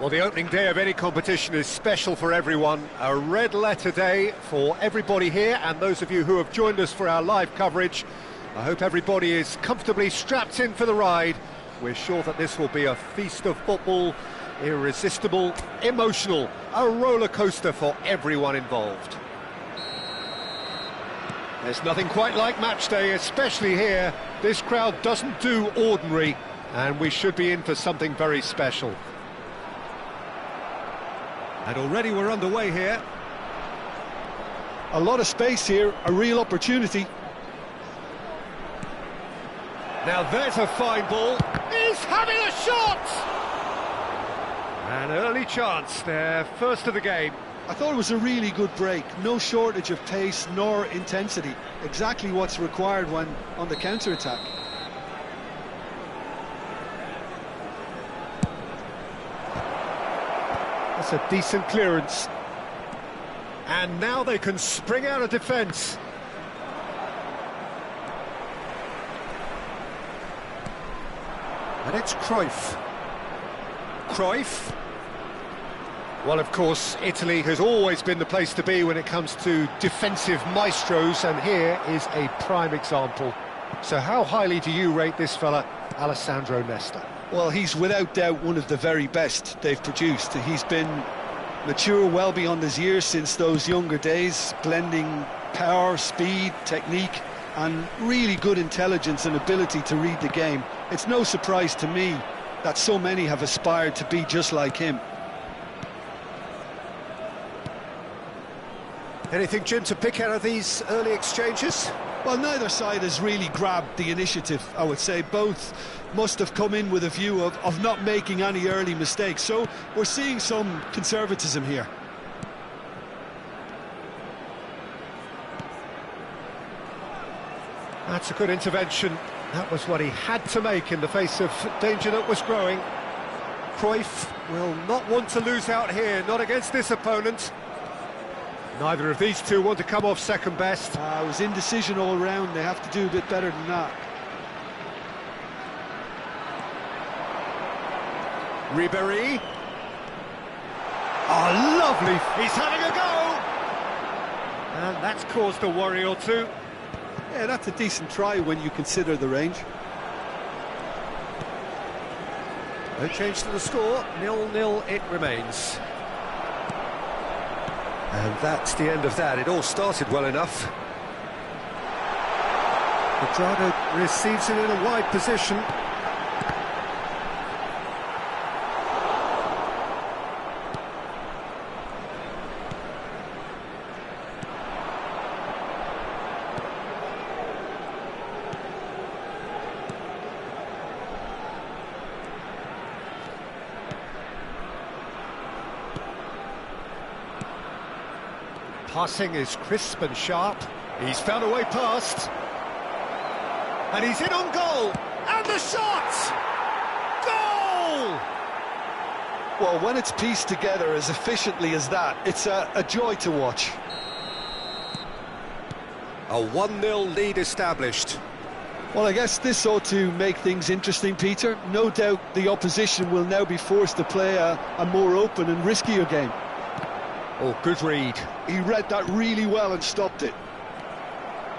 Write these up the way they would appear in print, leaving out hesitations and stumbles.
Well, the opening day of any competition is special for everyone. A red letter day for everybody here, and those of you who have joined us for our live coverage. I hope everybody is comfortably strapped in for the ride. We're sure that this will be a feast of football, irresistible, emotional, a roller coaster for everyone involved. There's nothing quite like match day, especially here. This crowd doesn't do ordinary, and we should be in for something very special. And already we're underway here. A lot of space here, a real opportunity. Now there's a fine ball. He's having a shot! An early chance, their first of the game. I thought it was a really good break. No shortage of pace nor intensity. Exactly what's required when on the counter-attack. That's a decent clearance. And now they can spring out of defence. And it's Cruyff. Cruyff. Well, of course, Italy has always been the place to be when it comes to defensive maestros, and here is a prime example. So how highly do you rate this fella, Alessandro Nesta? Well, he's without doubt one of the very best they've produced. He's been mature well beyond his years since those younger days, blending power, speed, technique, and really good intelligence and ability to read the game. It's no surprise to me that so many have aspired to be just like him. Anything, Jim, to pick out of these early exchanges? Well, neither side has really grabbed the initiative, I would say. Both must have come in with a view of not making any early mistakes. So we're seeing some conservatism here. That's a good intervention. That was what he had to make in the face of danger that was growing. Cruyff will not want to lose out here, not against this opponent. Neither of these two want to come off second best. It was indecision all round. They have to do a bit better than that. Ribéry. Oh, lovely. He's having a go. And that's caused a worry or two. Yeah, that's a decent try when you consider the range. No change to the score. 0-0 it remains. And that's the end of that. It all started well enough. Quadrado receives it in a wide position. Passing is crisp and sharp. He's found a way past. And he's in on goal. And the shot! Goal! Well, when it's pieced together as efficiently as that, it's a joy to watch. A 1-0 lead established. Well, I guess this ought to make things interesting, Peter. No doubt the opposition will now be forced to play a more open and riskier game. Oh, good read. He read that really well and stopped it.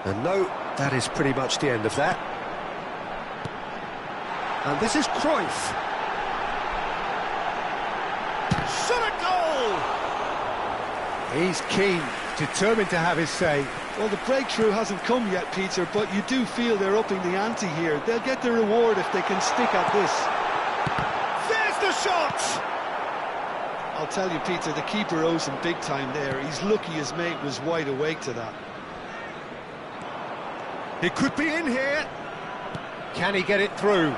And no, that is pretty much the end of that. And this is Cruyff. Shot a goal! He's keen, determined to have his say. Well, the breakthrough hasn't come yet, Peter, but you do feel they're upping the ante here. They'll get the reward if they can stick at this. There's the shot! I'll tell you, Peter, the keeper owes him big time there. He's lucky his mate was wide awake to that. He could be in here. Can he get it through?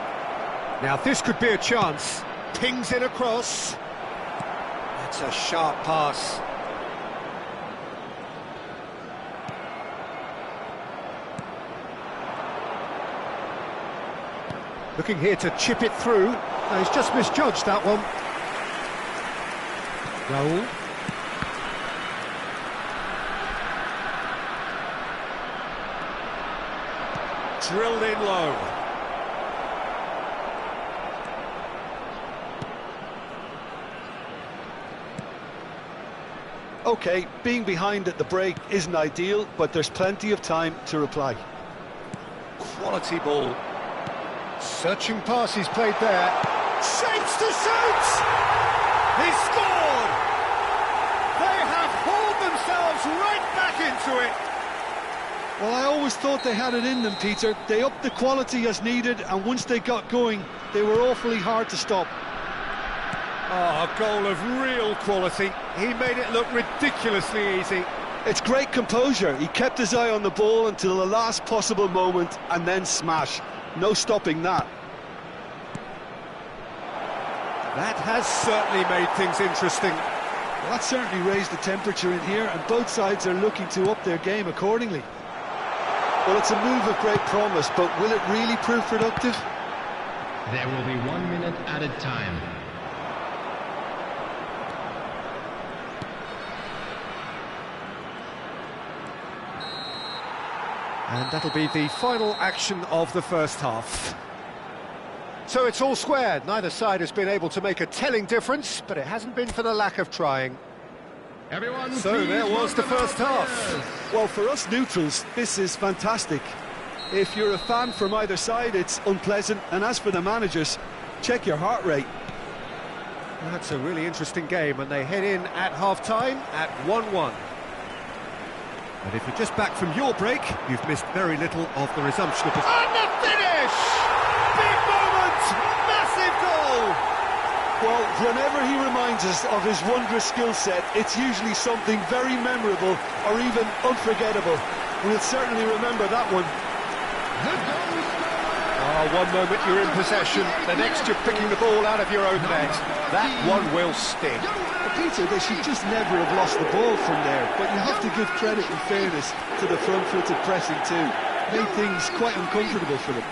Now, this could be a chance. Pings it across. That's a sharp pass. Looking here to chip it through. No, he's just misjudged that one. Raul. Drilled in low. OK, being behind at the break isn't ideal, but there's plenty of time to reply. Quality ball. Searching pass he's played there. Shapes to shoot! He scored! They have hauled themselves right back into it. Well, I always thought they had it in them, Peter. They upped the quality as needed, and once they got going, they were awfully hard to stop. Oh, a goal of real quality. He made it look ridiculously easy. It's great composure. He kept his eye on the ball until the last possible moment, and then smash. No stopping that. That has certainly made things interesting. Well, that certainly raised the temperature in here, and both sides are looking to up their game accordingly. Well, it's a move of great promise, but will it really prove productive? There will be 1 minute added time. And that'll be the final action of the first half. So it's all squared. Neither side has been able to make a telling difference, but it hasn't been for the lack of trying. Everyone, So there was the first half. Well, for us neutrals, this is fantastic. If you're a fan from either side, it's unpleasant. And as for the managers, check your heart rate. That's a really interesting game, and they head in at half-time at 1-1. And if you're just back from your break, you've missed very little of the resumption of the... And the finish! Big moment! Massive goal! Well, whenever he reminds us of his wondrous skill set, it's usually something very memorable or even unforgettable. We'll certainly remember that one. One moment you're in possession, the next you're picking the ball out of your own net. That one will sting. Peter, they should just never have lost the ball from there, but you have to give credit and fairness to the front-footed pressing too. Made things quite uncomfortable for them.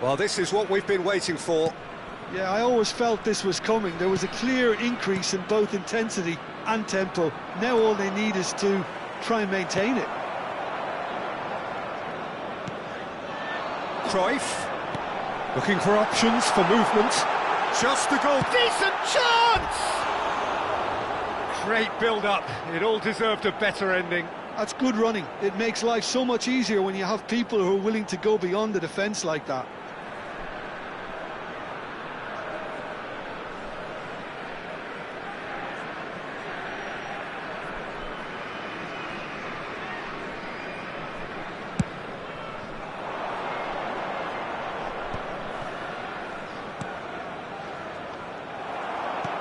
Well, this is what we've been waiting for. Yeah, I always felt this was coming. There was a clear increase in both intensity and tempo. Now all they need is to try and maintain it. Cruyff, looking for options for movement. Just the goal. Decent chance! Great build-up. It all deserved a better ending. That's good running. It makes life so much easier when you have people who are willing to go beyond the defence like that.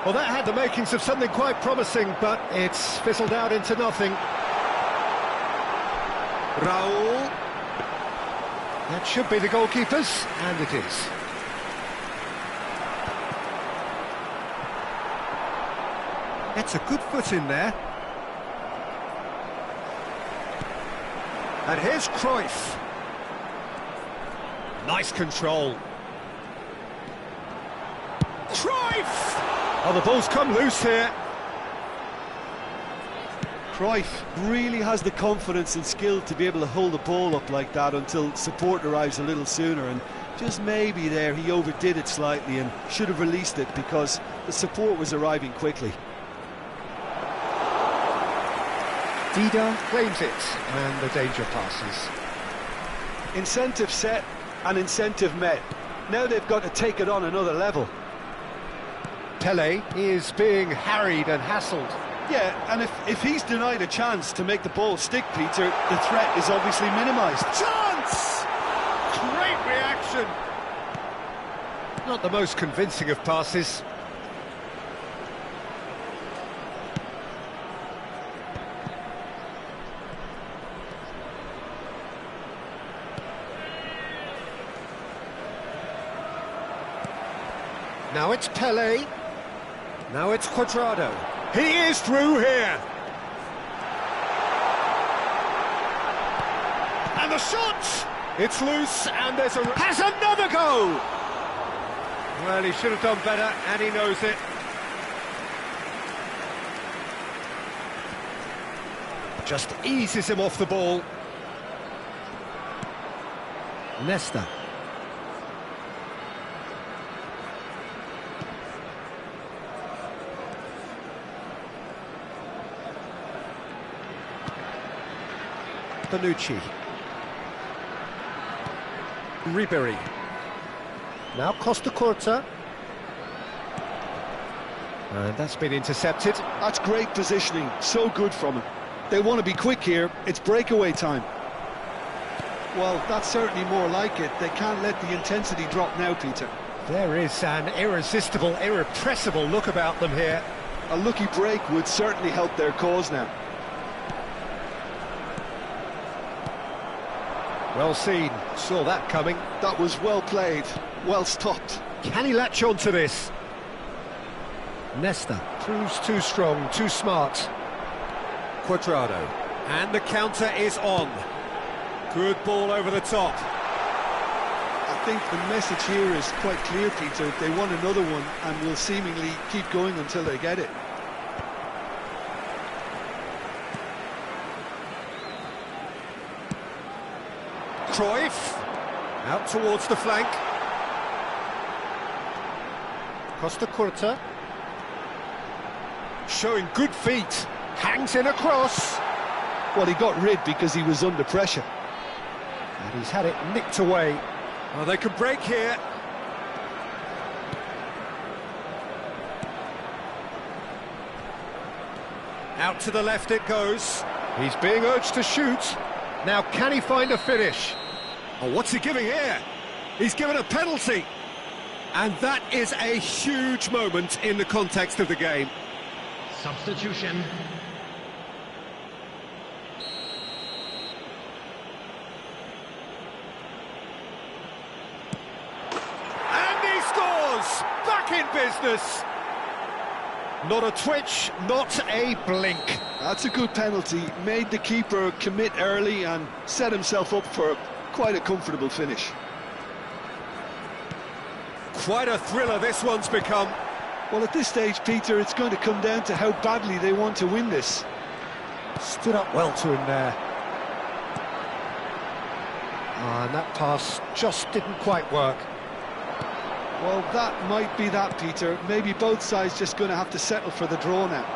Well, that had the makings of something quite promising, but it's fizzled out into nothing. Raul. That should be the goalkeeper's, and it is. That's a good foot in there. And here's Cruyff. Nice control. Cruyff! Oh, the ball's come loose here. Cruyff really has the confidence and skill to be able to hold the ball up like that until support arrives a little sooner, and just maybe there he overdid it slightly and should have released it because the support was arriving quickly. Dida claims it, and the danger passes. Incentive set and incentive met. Now they've got to take it on another level. Pele is being harried and hassled. Yeah, and if he's denied a chance to make the ball stick, Peter, the threat is obviously minimised. Chance! Great reaction! Not the most convincing of passes. Now it's Pele. Now it's Cuadrado. He is through here. And the shot! It's loose, and there's has another go! Well, he should have done better, and he knows it. Just eases him off the ball. Nesta. Bonucci. Ribery. Now Costa Curta. And that's been intercepted. That's great positioning, so good from him. They want to be quick here, it's breakaway time. Well, that's certainly more like it. They can't let the intensity drop now, Peter. There is an irresistible, irrepressible look about them here. A lucky break would certainly help their cause now. Well seen, saw that coming. That was well played, well stopped. Can he latch on to this? Nesta proves too strong, too smart. Cuadrado, and the counter is on. Good ball over the top. I think the message here is quite clear, Peter. They want another one and will seemingly keep going until they get it. Cruyff, out towards the flank. Costa Curta, showing good feet, hangs in a cross. Well, he got rid because he was under pressure. And he's had it nicked away. Well, they could break here. Out to the left it goes. He's being urged to shoot. Now, can he find a finish? Oh, what's he giving here? He's given a penalty. And that is a huge moment in the context of the game. Substitution. And he scores! Back in business! Not a twitch, not a blink. That's a good penalty. Made the keeper commit early and set himself up for quite a comfortable finish. Quite a thriller this one's become. Well, at this stage, Peter, it's going to come down to how badly they want to win this. Stood up well to him there. And that pass just didn't quite work. Well, that might be that, Peter. Maybe both sides just going to have to settle for the draw now.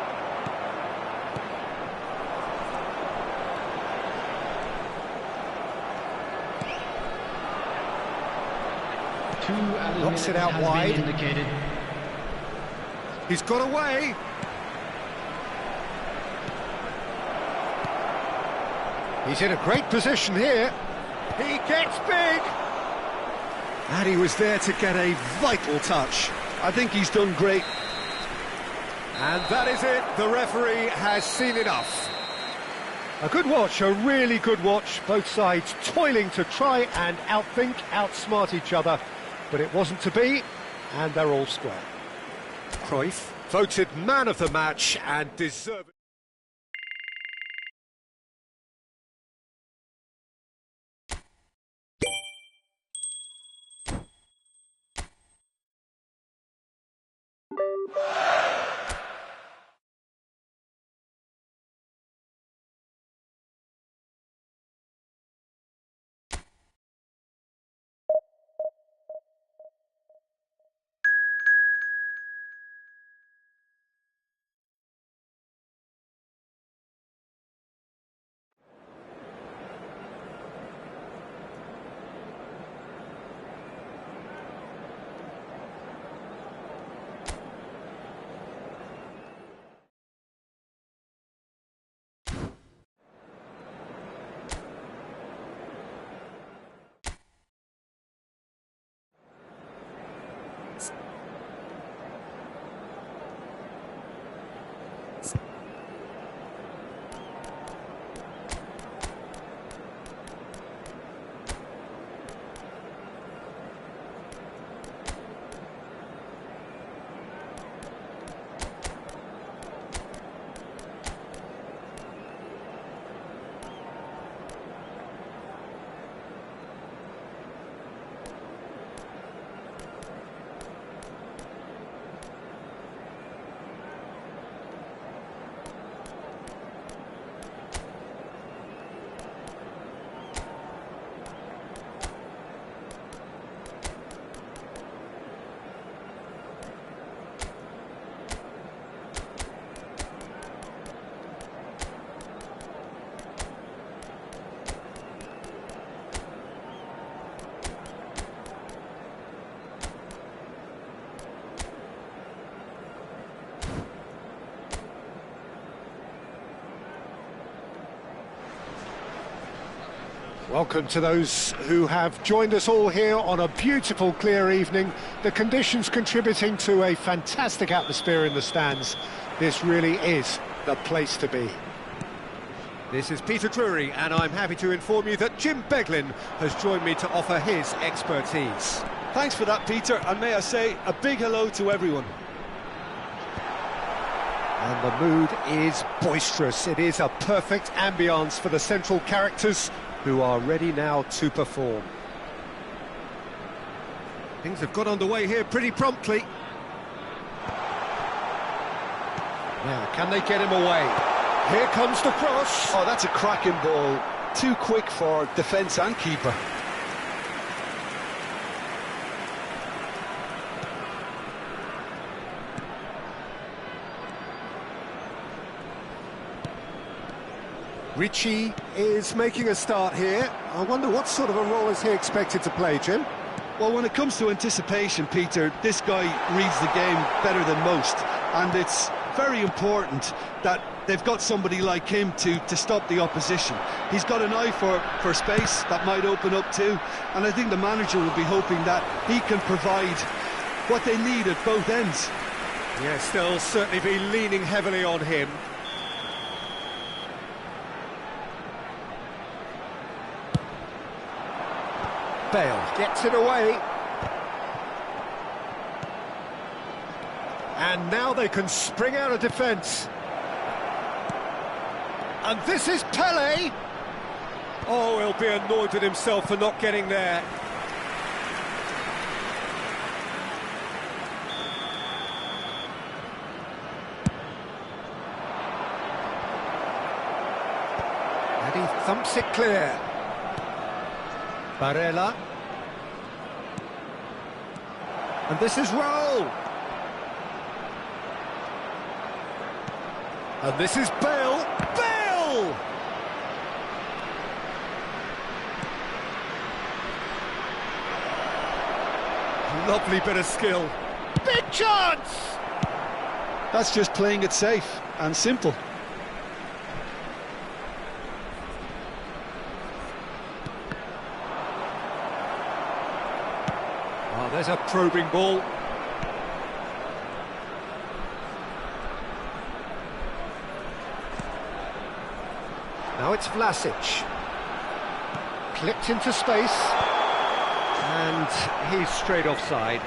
Knocks it out wide. Indicated. He's got away. He's in a great position here. He gets big. And he was there to get a vital touch. I think he's done great. And that is it. The referee has seen enough. A good watch, a really good watch. Both sides toiling to try and outthink, outsmart each other. But it wasn't to be, and they're all square. Cruyff, voted man of the match and deserved. Welcome to those who have joined us all here on a beautiful, clear evening. The conditions contributing to a fantastic atmosphere in the stands. This really is the place to be. This is Peter Drury, and I'm happy to inform you that Jim Beglin has joined me to offer his expertise. Thanks for that, Peter, and may I say a big hello to everyone. And the mood is boisterous. It is a perfect ambience for the central characters who are ready now to perform. Things have got underway here pretty promptly. Now, can they get him away? Here comes the cross. Oh, that's a cracking ball. Too quick for defence and keeper. Ritchie is making a start here. I wonder what sort of a role is he expected to play, Jim? Well, when it comes to anticipation, Peter, this guy reads the game better than most, and it's very important that they've got somebody like him to stop the opposition. He's got an eye for space that might open up too, and I think the manager will be hoping that he can provide what they need at both ends. Yes, they'll certainly be leaning heavily on him. Bale gets it away. And now they can spring out of defence. And this is Pele. Oh, he'll be annoyed with himself for not getting there. And he thumps it clear. Barella. And this is Raul. And this is Bale. Bale! Lovely bit of skill. Big chance! That's just playing it safe and simple. Oh, there's a probing ball. Now it's Vlasic. Clipped into space. And he's straight offside.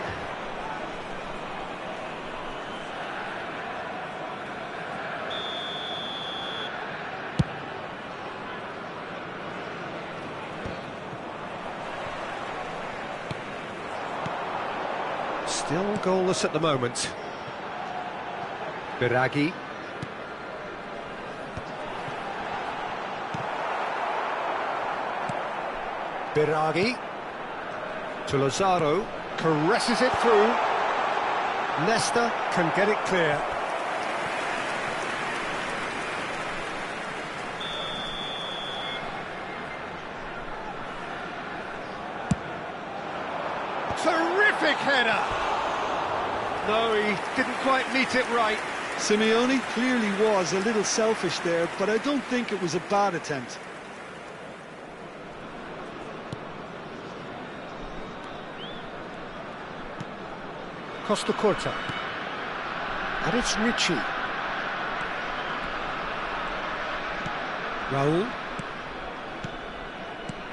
Still goalless at the moment. Biraghi. Biraghi. To Lazaro. Caresses it through. Nesta can get it clear. Terrific header! No, he didn't quite meet it right. Simeone clearly was a little selfish there, but I don't think it was a bad attempt. Costa Curta. And it's Ritchie. Raul.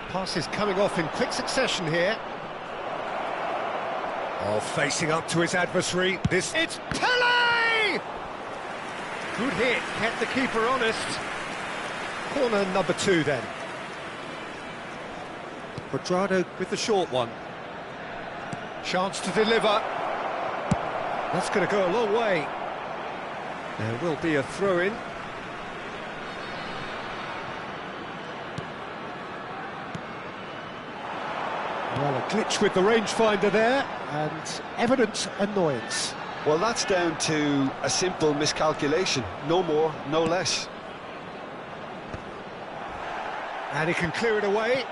Pass is coming off in quick succession here. Oh, facing up to his adversary. It's Pele! Good hit, kept the keeper honest. Corner number 2 then. Quadrado with the short one. Chance to deliver. That's going to go a long way. There will be a throw-in. Well, a glitch with the rangefinder there, and evident annoyance. Well, that's down to a simple miscalculation. No more, no less. And he can clear it away.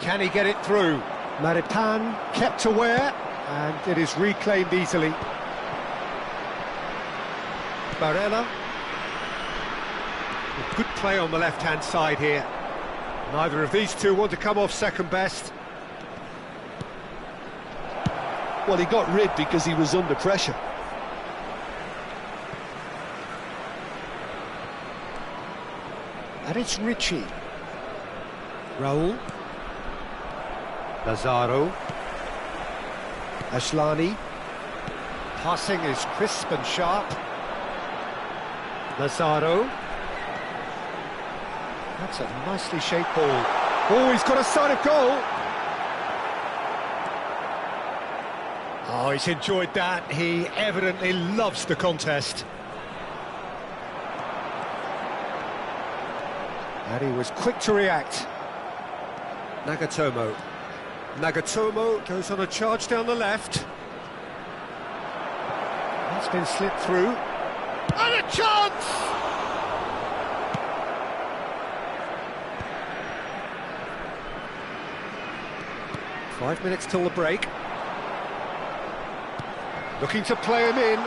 Can he get it through? Maripan kept aware. And it is reclaimed easily. Barella. Good play on the left-hand side here. Neither of these two want to come off second best. Well, he got rid because he was under pressure. And it's Richie. Raul. Lazaro. Ashlani. Passing is crisp and sharp. Lazaro. That's a nicely shaped ball. Oh, he's got a sight of goal. Oh, he's enjoyed that. He evidently loves the contest. And he was quick to react. Nagatomo. Nagatomo goes on a charge down the left. That's been slipped through. And a chance! Five minutes till the break. Looking to play him in.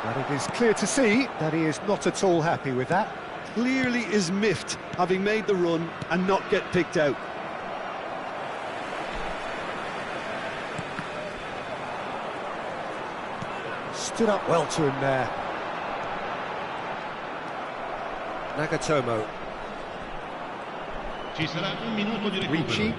But it is clear to see that he is not at all happy with that. Clearly is miffed, having made the run and not get picked out. Stood up well to him there. Nagatomo. Ci sarà un minuto di recupero. Ricci.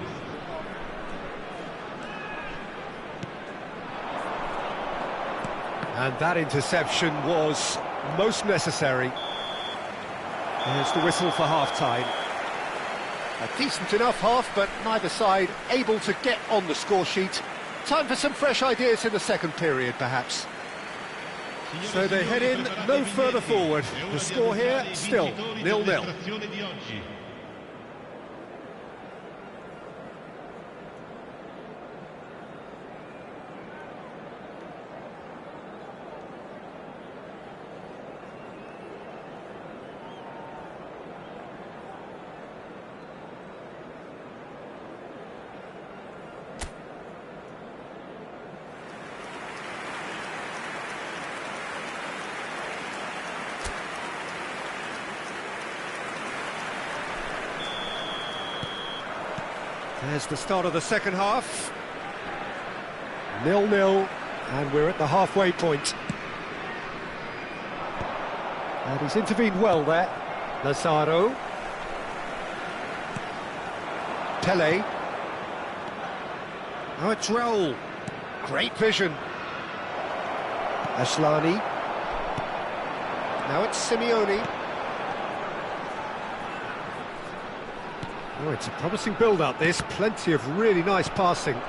And that interception was most necessary. There's the whistle for half-time. A decent enough half, but neither side able to get on the score sheet. Time for some fresh ideas in the second period, perhaps. So they head in no further forward. The score here, still 0-0. There's the start of the second half. 0-0, and we're at the halfway point. And he's intervened well there. Lazaro. Pele. Now it's Raul. Great vision. Ashlani. Now it's Simeone. Oh, it's a promising build-up, this. Plenty of really nice passing.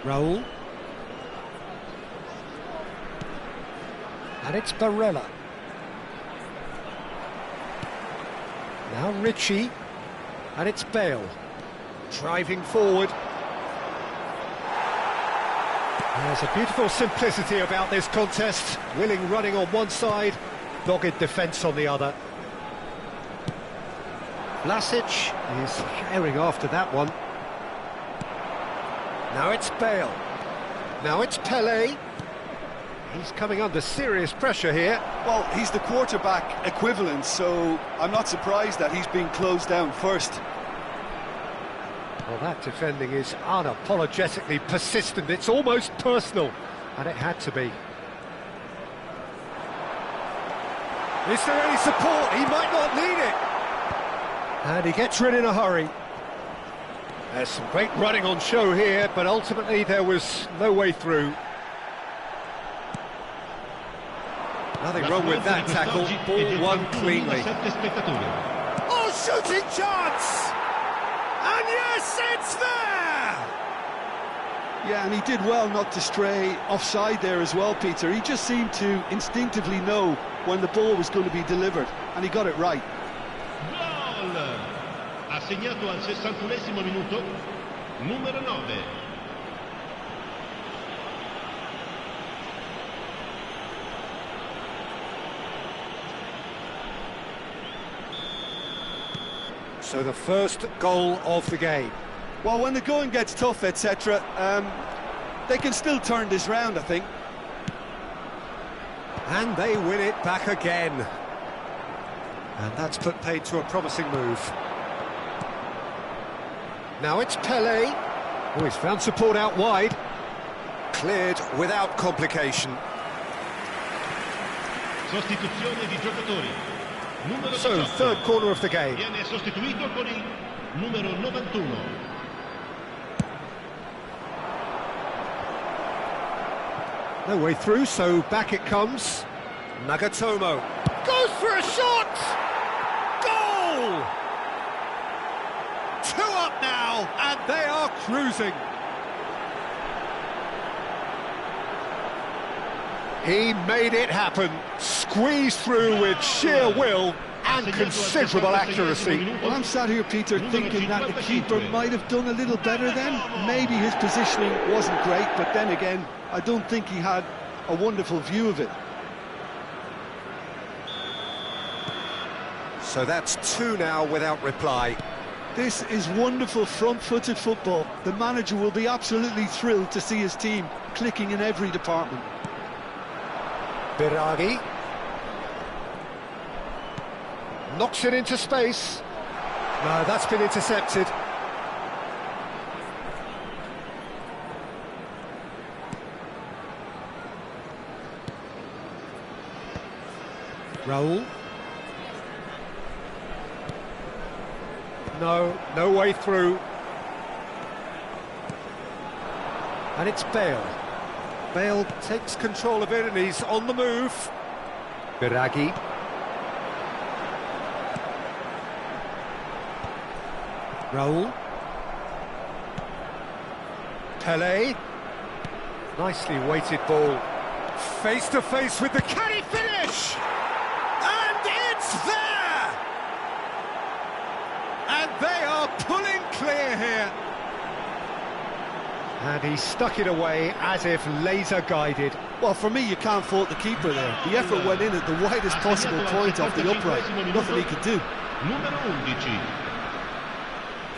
Raul. And it's Barella. Now Richie. And it's Bale. Driving forward. There's a beautiful simplicity about this contest. Willing running on one side, dogged defence on the other. Vlasic is sharing after that one. Now it's Bale. Now it's Pele. He's coming under serious pressure here. Well, he's the quarterback equivalent, so I'm not surprised that he's being closed down first. Well, that defending is unapologetically persistent. It's almost personal, and it had to be. Is there any support? He might not need it. And he gets rid in a hurry. There's some great running on show here, but ultimately there was no way through. Nothing wrong with that tackle. Ball won cleanly. Oh, shooting chance! And yes, it's there! Yeah, and he did well not to stray offside there as well, Peter. He just seemed to instinctively know when the ball was going to be delivered, and he got it right. Ha segnato al 61esimo minuto, numero 9. So the first goal of the game. Well, when the going gets tough, etc., they can still turn this round, I think. And they win it back again. And that's put paid to a promising move. Now it's Pelé. Oh, he's found support out wide. Cleared without complication. Sostituzione di giocatori. Numero So, 18. third corner of the game. Viene sostituito con il numero 91. No way through, so back it comes. Nagatomo goes for a shot! Goal! 2 up now, and they are cruising. He made it happen, squeezed through with sheer will and considerable accuracy. Well, I'm sat here, Peter, thinking that the keeper might have done a little better then. Maybe his positioning wasn't great, but then again, I don't think he had a wonderful view of it. So that's 2 now without reply. This is wonderful front-footed football. The manager will be absolutely thrilled to see his team clicking in every department. Biraghi knocks it into space. No, that's been intercepted. Raul. No way through. And it's Bale. Bale takes control of it and he's on the move. Biraghi. Raul. Pelé. Nicely weighted ball. Face to face with the... Can he finish? And it's there! And they are pulling clear here. And he stuck it away as if laser-guided. Well, for me, you can't fault the keeper there. The effort went in at the widest possible point off the upright. Nothing he could do. Numero 11.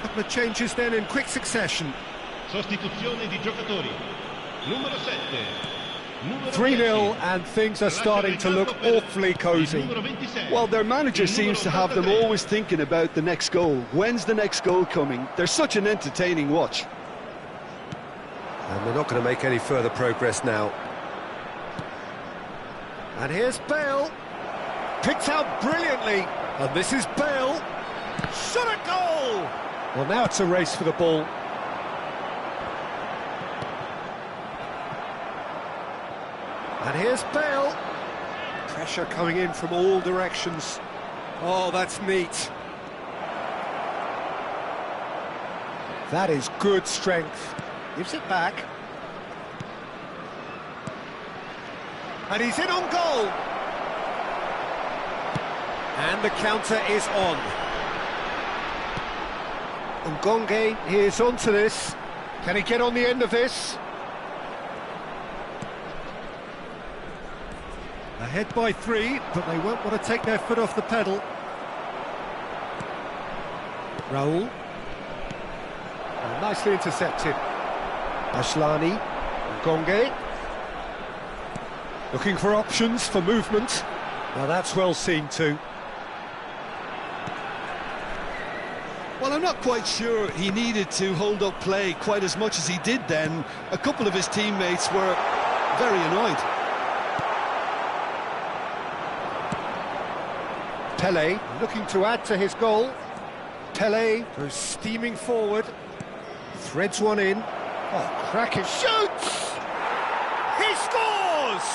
Couple of changes then in quick succession. Sostituzione di giocatori. Numero 7. 3-0 and things are starting to look awfully cosy. Well, their manager seems to have them always thinking about the next goal. When's the next goal coming? They're such an entertaining watch. And they're not going to make any further progress now. And here's Bale. Picked out brilliantly. And this is Bale. Shot a goal! Well, now it's a race for the ball. And here's Bale. Pressure coming in from all directions. Oh, that's neat. That is good strength. Gives it back. And he's in on goal. And the counter is on. Ngonge, he is onto this. Can he get on the end of this? Ahead by 3, but they won't want to take their foot off the pedal. Raul. Oh, nicely intercepted. Ashlani. Ngonge. Looking for options for movement. Now that's well seen too. Well, I'm not quite sure he needed to hold up play quite as much as he did then. A couple of his teammates were very annoyed. Pelé looking to add to his goal. Pelé goes steaming forward. Threads one in. Oh, cracking. Shoots! He scores!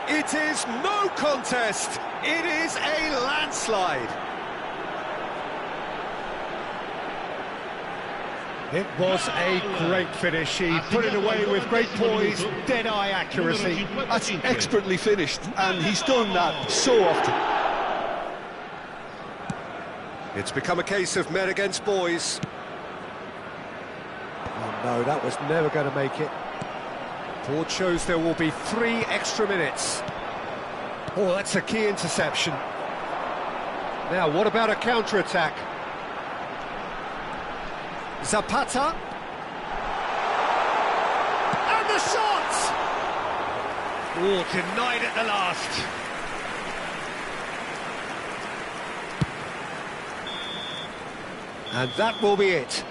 It is no contest. It is a landslide. It was a great finish. He put it away with great poise, dead-eye accuracy. That's expertly finished, and he's done that so often. It's become a case of men against boys. Oh no, that was never going to make it. Board shows there will be 3 extra minutes. Oh, that's a key interception. Now, what about a counter-attack? Zapata. And the shot! Oh, denied at the last. And that will be it.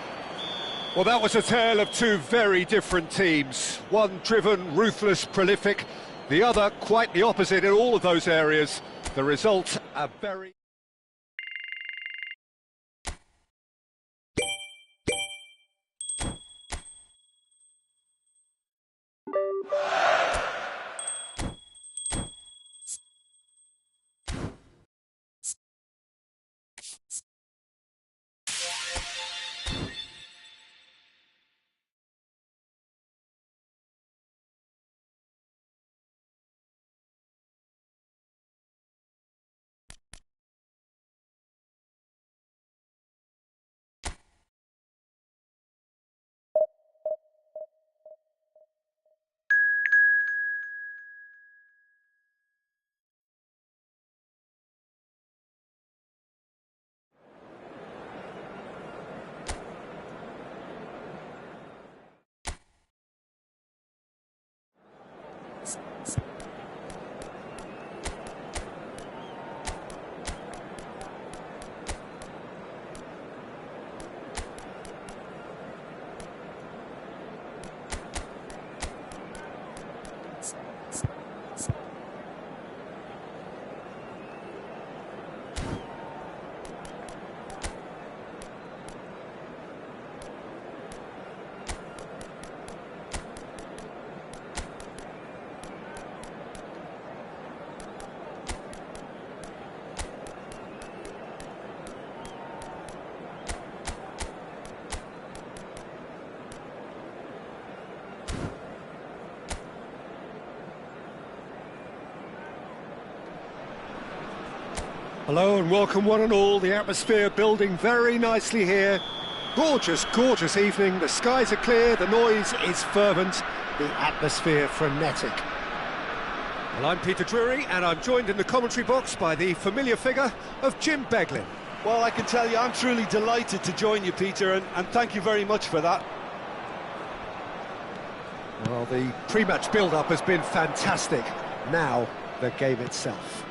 Well, that was a tale of two very different teams. One driven, ruthless, prolific. The other quite the opposite in all of those areas. The result, a very... Hello and welcome one and all. The atmosphere building very nicely here. Gorgeous, gorgeous evening. The skies are clear, the noise is fervent, the atmosphere frenetic. Well, I'm Peter Drury and I'm joined in the commentary box by the familiar figure of Jim Beglin. Well, I can tell you, I'm truly delighted to join you, Peter, and thank you very much for that. Well, the pre-match build-up has been fantastic. Now, the game itself.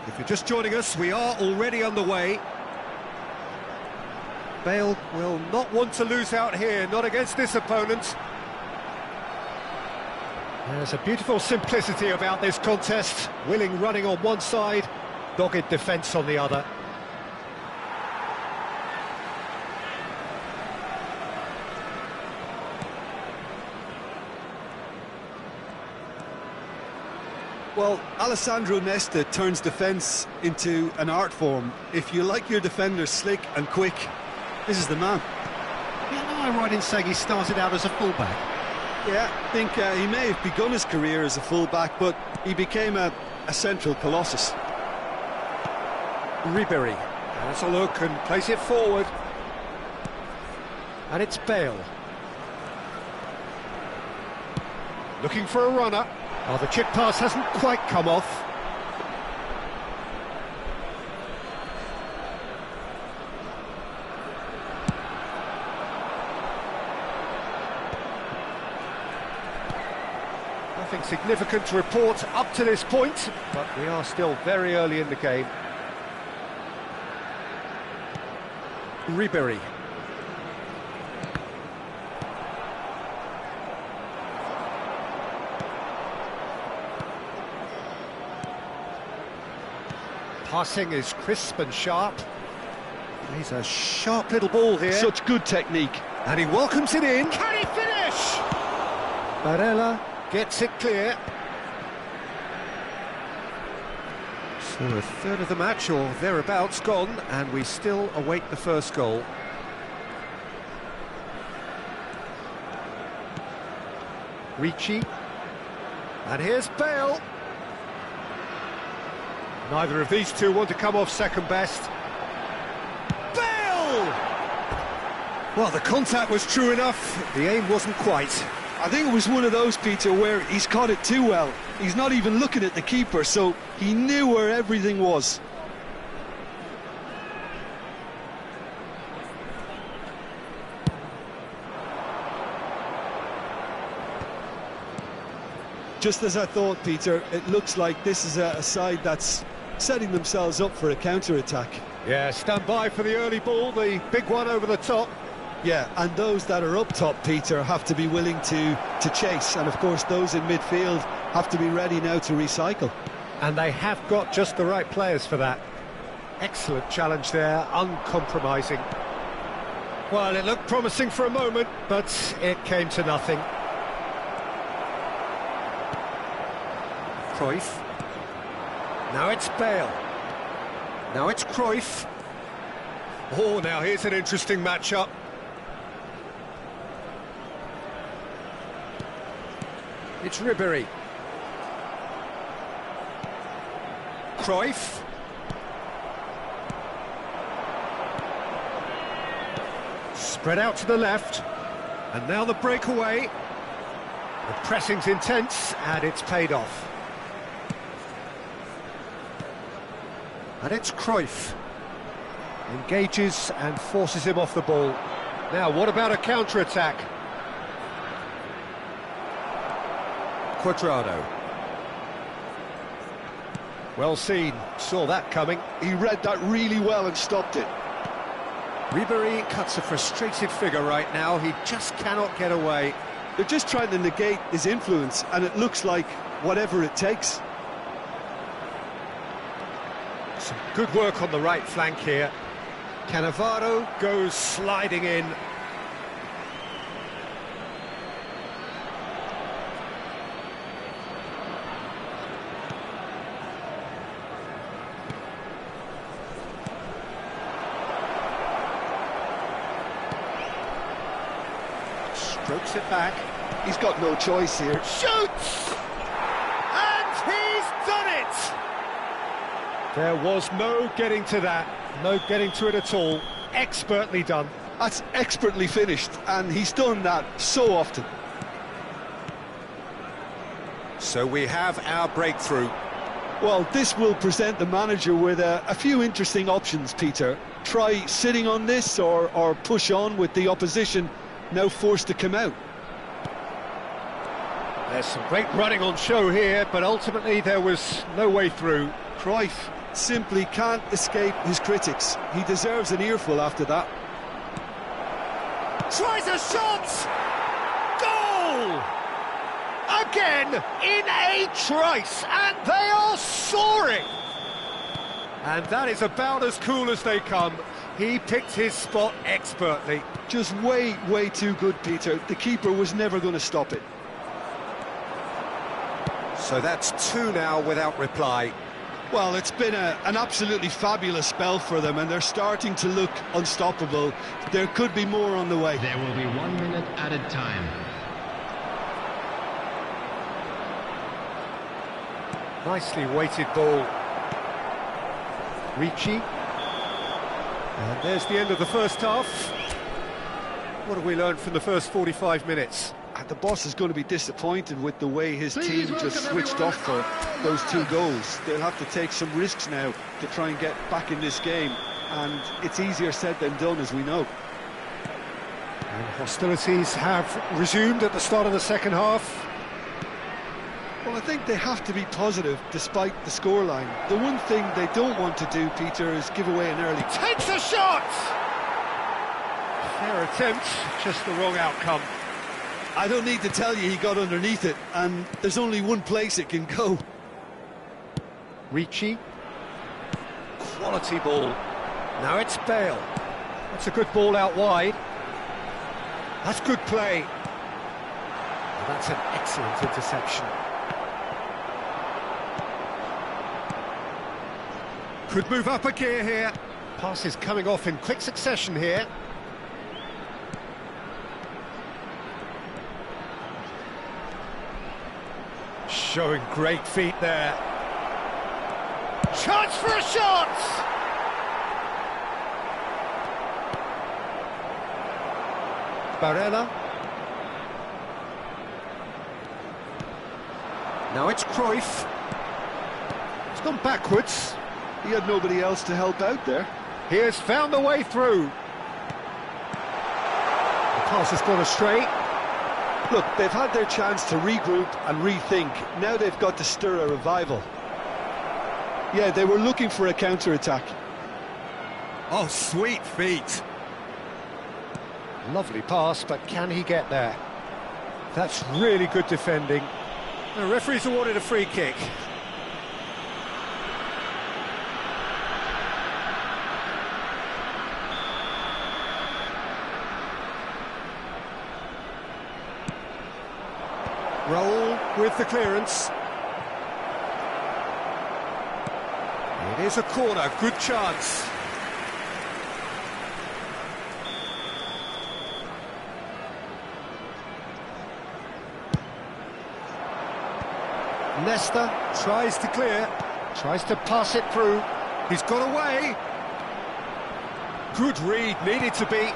If you're just joining us, we are already underway. Bale will not want to lose out here, not against this opponent. There's a beautiful simplicity about this contest. Willing running on one side, dogged defence on the other. Well, Alessandro Nesta turns defence into an art form. If you like your defenders slick and quick, this is the man. Yeah, no, I'm right in saying he started out as a fullback. Yeah, I think he may have begun his career as a fullback, but he became a central colossus. Ribery has a look and plays it forward. And it's Bale. Looking for a runner. Oh, the chip pass hasn't quite come off. Nothing significant to report up to this point, but we are still very early in the game. Ribery. Passing is crisp and sharp. He's a sharp little ball here. Such good technique. And he welcomes it in. Can he finish? Barella gets it clear. So a third of the match, or thereabouts, gone, and we still await the first goal. Ricci. And here's Bale. Neither of these two want to come off second best. Bale! Well, the contact was true enough, the aim wasn't quite. I think it was one of those, Peter, where he's caught it too well. He's not even looking at the keeper, so he knew where everything was. Just as I thought, Peter, it looks like this is a side that's setting themselves up for a counter-attack. Yeah, stand by for the early ball, the big one over the top. Yeah, and those that are up top, Peter, have to be willing to chase. And, of course, those in midfield have to be ready now to recycle. And they have got just the right players for that. Excellent challenge there, uncompromising. Well, it looked promising for a moment, but it came to nothing. Cruyff. Now it's Bale. Now it's Cruyff. Oh, now here's an interesting matchup. It's Ribéry. Cruyff. Spread out to the left. And now the breakaway. The pressing's intense, and it's paid off. And it's Cruyff. Engages and forces him off the ball. Now, what about a counter-attack? Cuadrado. Well seen, saw that coming. He read that really well and stopped it. Ribéry cuts a frustrated figure right now. He just cannot get away. They're just trying to negate his influence, and it looks like whatever it takes. Some good work on the right flank here. Cannavaro goes sliding in. Strokes it back. He's got no choice here. Shoots! And he's done it! There was no getting to that, no getting to it at all. Expertly done. That's expertly finished, and he's done that so often. So we have our breakthrough. Well, this will present the manager with a few interesting options, Peter. Try sitting on this or push on with the opposition now forced to come out. There's some great running on show here, but ultimately there was no way through. Cruyff simply can't escape his critics. He deserves an earful after that. Tries a shot! Goal! Again in a trice, and they are soaring! And that is about as cool as they come. He picked his spot expertly. Just way too good, Peter. The keeper was never going to stop it. So that's two now without reply. Well, it's been an absolutely fabulous spell for them, and they're starting to look unstoppable. There could be more on the way. There will be 1 minute added time. Nicely weighted ball. Ricci. And there's the end of the first half. What have we learned from the first 45 minutes? And the boss is going to be disappointed with the way his team just switched off for those 2 goals. They'll have to take some risks now to try and get back in this game. And it's easier said than done, as we know. And hostilities have resumed at the start of the second half. Well, I think they have to be positive despite the scoreline. The one thing they don't want to do, Peter, is give away an early... Takes a shot! Fair attempt, just the wrong outcome. I don't need to tell you he got underneath it, and there's only one place it can go. Ricci. Quality ball. Now it's Bale. That's a good ball out wide. That's good play. And that's an excellent interception. Could move up a gear here. Passes coming off in quick succession here. Showing great feet there. Chance for a shot! Barella. Now it's Cruyff. It's gone backwards. He had nobody else to help out there. He has found the way through. The pass has gone astray. Look, they've had their chance to regroup and rethink. Now they've got to stir a revival. Yeah, they were looking for a counter-attack. Oh, sweet feet. Lovely pass, but can he get there? That's really good defending. The referee's awarded a free kick. Roll with the clearance. It is a corner, good chance. Nesta tries to clear, tries to pass it through. He's got away. Good read, needed to be.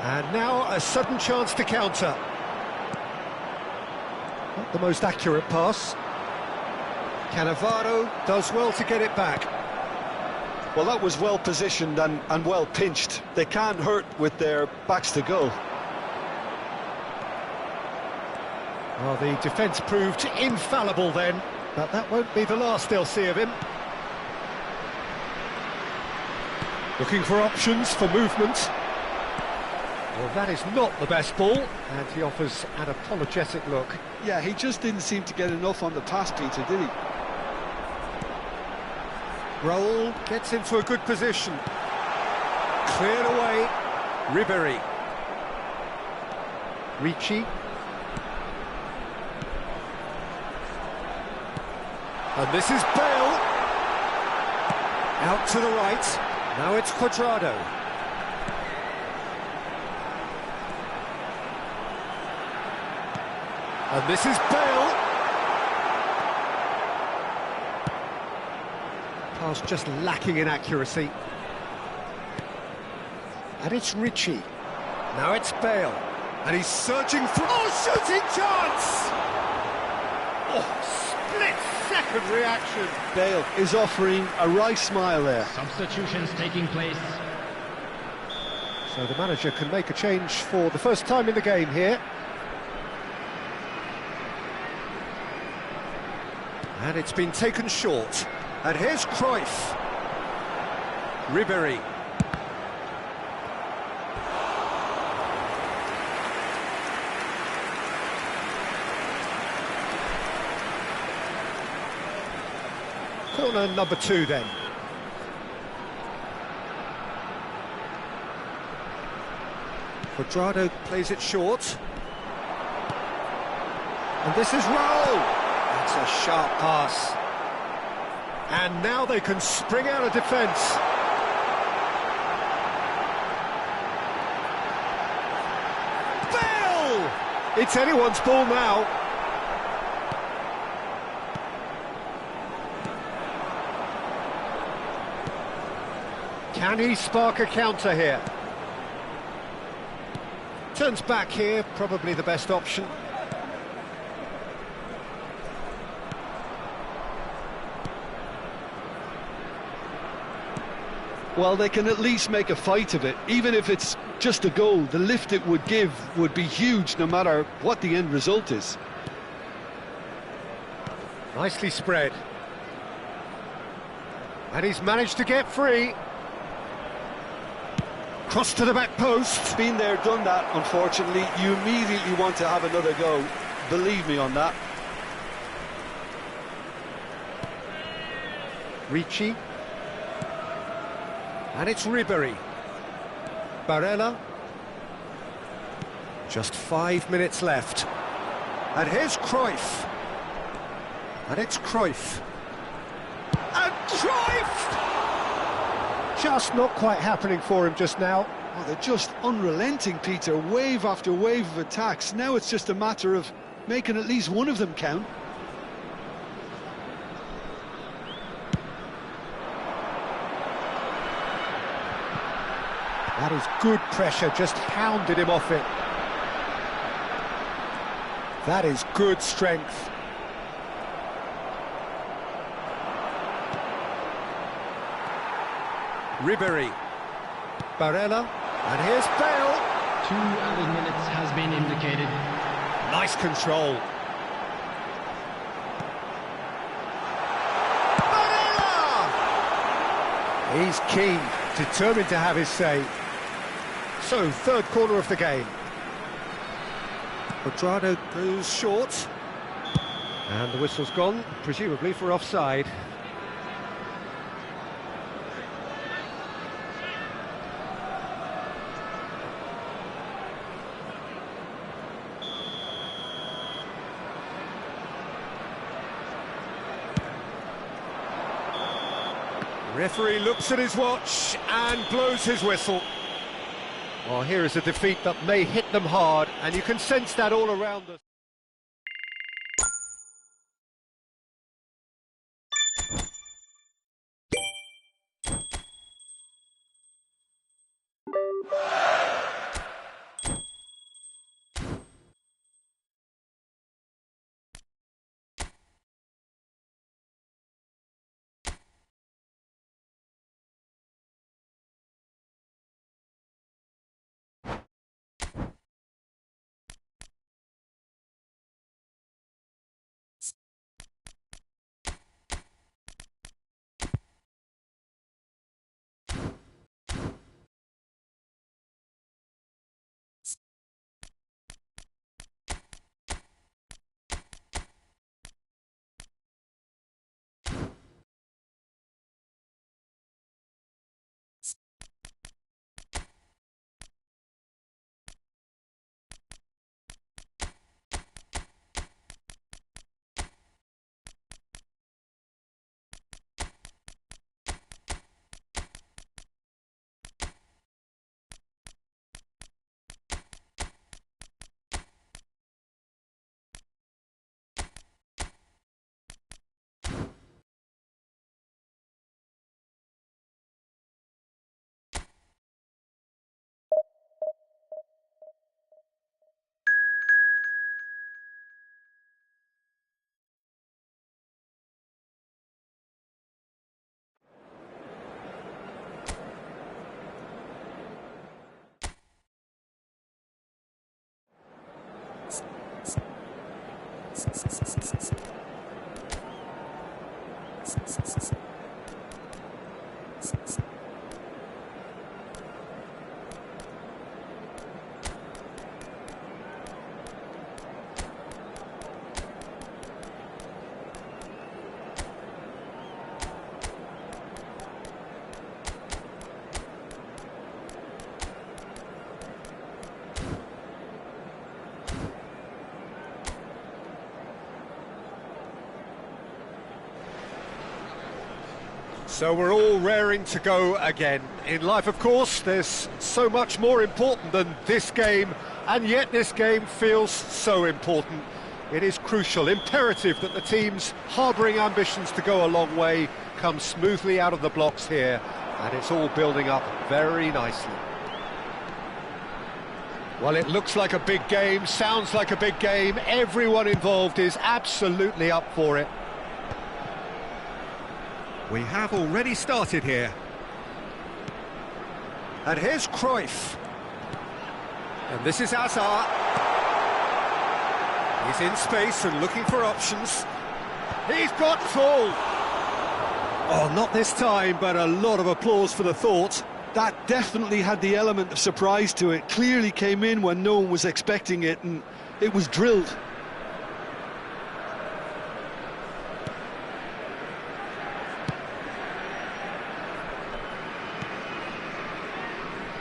And now a sudden chance to counter. Not the most accurate pass. Cannavaro does well to get it back. Well, that was well positioned and well pinched. They can't hurt with their backs to goal. Well, the defence proved infallible then, but that won't be the last they'll see of him. Looking for options for movement. Well, that is not the best ball, and he offers an apologetic look. Yeah, he just didn't seem to get enough on the pass, Peter, did he? Roll gets into a good position. Cleared away. Ribéry. Ricci. And this is Bale. Out to the right. Now it's Cuadrado. And this is Bale. Pass just lacking in accuracy. And it's Ricci. Now it's Bale. And he's searching for... Oh, shooting chance! Oh, split-second reaction. Bale is offering a wry smile there. Substitutions taking place. So the manager can make a change for the first time in the game here. And it's been taken short. And here's Cruyff. Ribéry. Corner number 2 then. Cuadrado plays it short. And this is Raul. That's a sharp pass. And now they can spring out of defence. Bale! It's anyone's ball now. Can he spark a counter here? Turns back here, probably the best option. Well, they can at least make a fight of it. Even if it's just a goal, the lift it would give would be huge no matter what the end result is. Nicely spread. And he's managed to get free. Cross to the back post. Been there, done that, unfortunately. You immediately want to have another go. Believe me on that. Ricci. And it's Ribéry. Barella. Just 5 minutes left. And here's Cruyff. And it's Cruyff. And Cruyff! Just not quite happening for him just now. Oh, they're just unrelenting, Peter. Wave after wave of attacks. Now it's just a matter of making at least one of them count. That is good pressure, just hounded him off it. That is good strength. Ribéry. Barella. And here's Bale. 2 added minutes has been indicated. Nice control. Barella! He's keen, determined to have his say. So, third corner of the game. Quadrado goes short. And the whistle's gone, presumably for offside. Referee looks at his watch and blows his whistle. Well, here is a defeat that may hit them hard, and you can sense that all around us. So we're all raring to go again. In life, of course, there's so much more important than this game, and yet this game feels so important. It is crucial, imperative that the teams harbouring ambitions to go a long way come smoothly out of the blocks here, and it's all building up very nicely. Well, it looks like a big game, sounds like a big game. Everyone involved is absolutely up for it. We have already started here. And here's Cruyff. And this is Hazard. He's in space and looking for options. He's got full. Oh, not this time, but a lot of applause for the thought. That definitely had the element of surprise to it. Clearly came in when no one was expecting it, and it was drilled.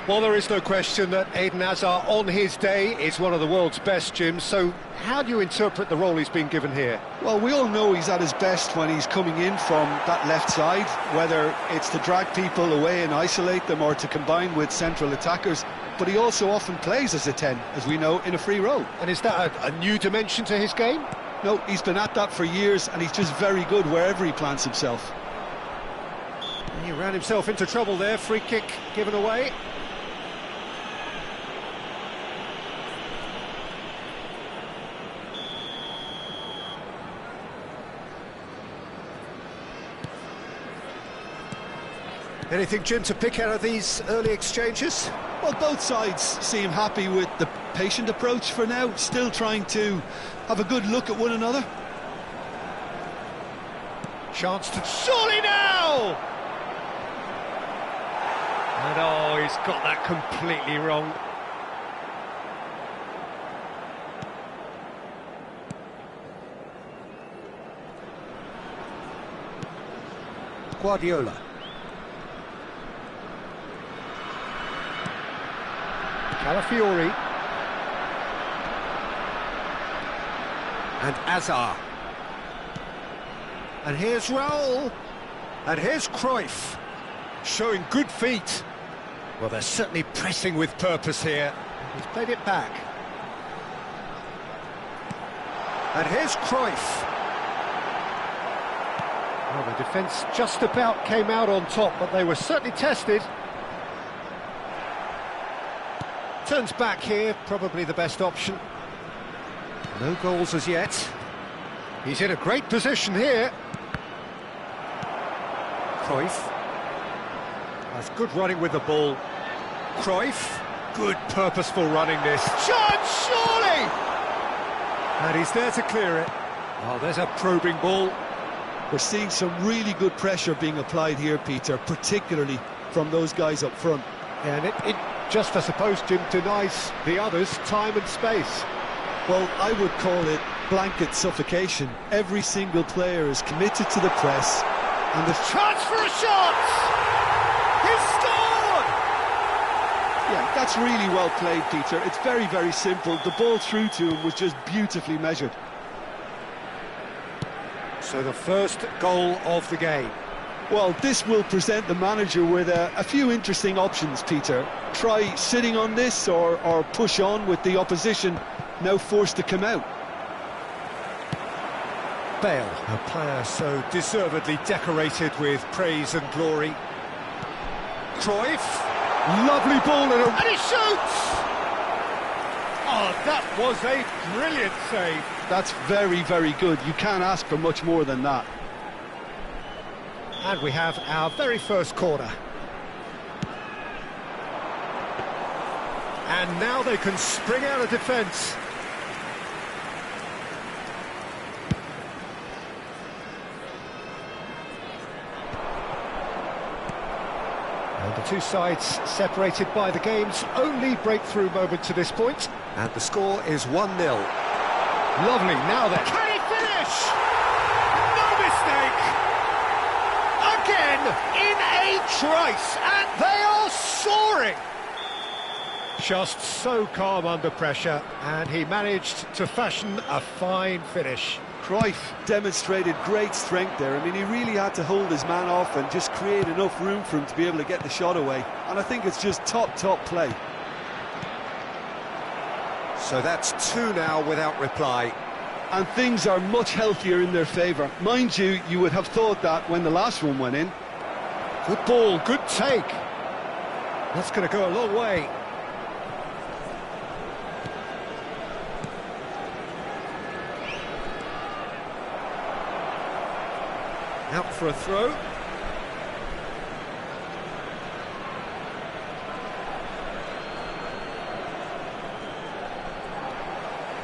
Well, there is no question that Eden Hazard, on his day, is one of the world's best, Jim. So how do you interpret the role he's been given here? Well, we all know he's at his best when he's coming in from that left side, whether it's to drag people away and isolate them or to combine with central attackers. But he also often plays as a 10, as we know, in a free role. And is that a new dimension to his game? No, he's been at that for years, and he's just very good wherever he plants himself. He ran himself into trouble there, free kick given away. Anything, Jim, to pick out of these early exchanges? Well, both sides seem happy with the patient approach for now, still trying to have a good look at one another. Chance to... surely now! And oh, he's got that completely wrong. Guardiola. Calafiori. And Azar. And here's Raul. And here's Cruyff, showing good feet. Well, they're certainly pressing with purpose here. He's played it back. And here's Cruyff. Well, the defence just about came out on top, but they were certainly tested. Turns back here, probably the best option. No goals as yet. He's in a great position here. Cruyff. That's good running with the ball. Cruyff. Good purposeful running this. Chance, surely! And he's there to clear it. Oh, there's a probing ball. We're seeing some really good pressure being applied here, Peter, particularly from those guys up front. Yeah, and it just, I suppose, Jim, denies the others time and space. Well, I would call it blanket suffocation. Every single player is committed to the press, and the chance for a shot! He's scored! Yeah, that's really well played, Peter. It's very, very simple. The ball through to him was just beautifully measured. So the first goal of the game. Well, this will present the manager with a few interesting options, Peter. Try sitting on this or push on with the opposition now forced to come out. Bale, a player so deservedly decorated with praise and glory. Cruyff, lovely ball and he shoots! Oh, that was a brilliant save. That's very, very good. You can't ask for much more than that. And we have our very first corner. And now they can spring out of defence. And the two sides separated by the game's only breakthrough moment to this point. And the score is 1-0. Lovely, now then. Can he finish? No mistake! Again, in a trice, and they are soaring! Just so calm under pressure, and he managed to fashion a fine finish. Cruyff demonstrated great strength there. I mean, he really had to hold his man off and just create enough room for him to be able to get the shot away. And I think it's just top play. So that's 2 now without reply. And things are much healthier in their favour. Mind you, you would have thought that when the last one went in. Good ball, good take. That's going to go a long way. Out for a throw.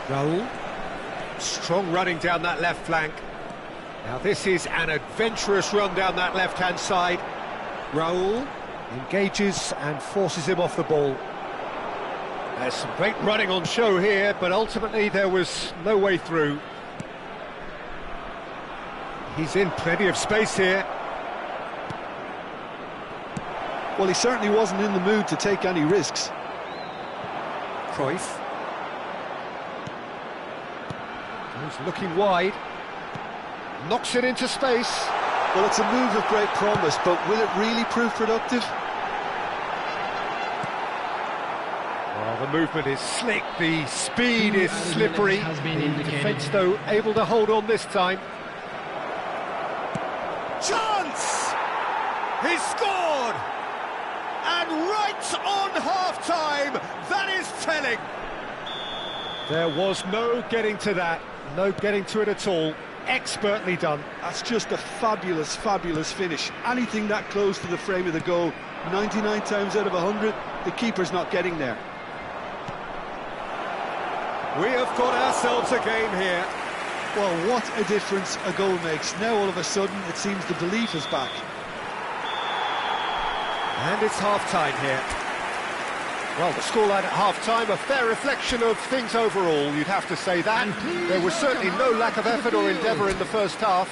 Raul. Strong running down that left flank. Now this is an adventurous run down that left-hand side. Raul engages and forces him off the ball. There's some great running on show here, but ultimately there was no way through. He's in plenty of space here. Well, he certainly wasn't in the mood to take any risks. Cruyff. He's looking wide. Knocks it into space. Well, it's a move of great promise, but will it really prove productive? Well, the movement is slick, the speed is slippery. The defence, though, able to hold on this time. Chance! He's scored! And right on half-time, that is telling. There was no getting to that, no getting to it at all. Expertly done. That's just a fabulous, fabulous finish. Anything that close to the frame of the goal, 99 times out of 100, the keeper's not getting there. We have got ourselves a game here. Well, what a difference a goal makes. Now all of a sudden it seems the belief is back. And it's half-time here. Well, the scoreline at half-time, a fair reflection of things overall, you'd have to say that. There was certainly no lack of effort or endeavour in the first half.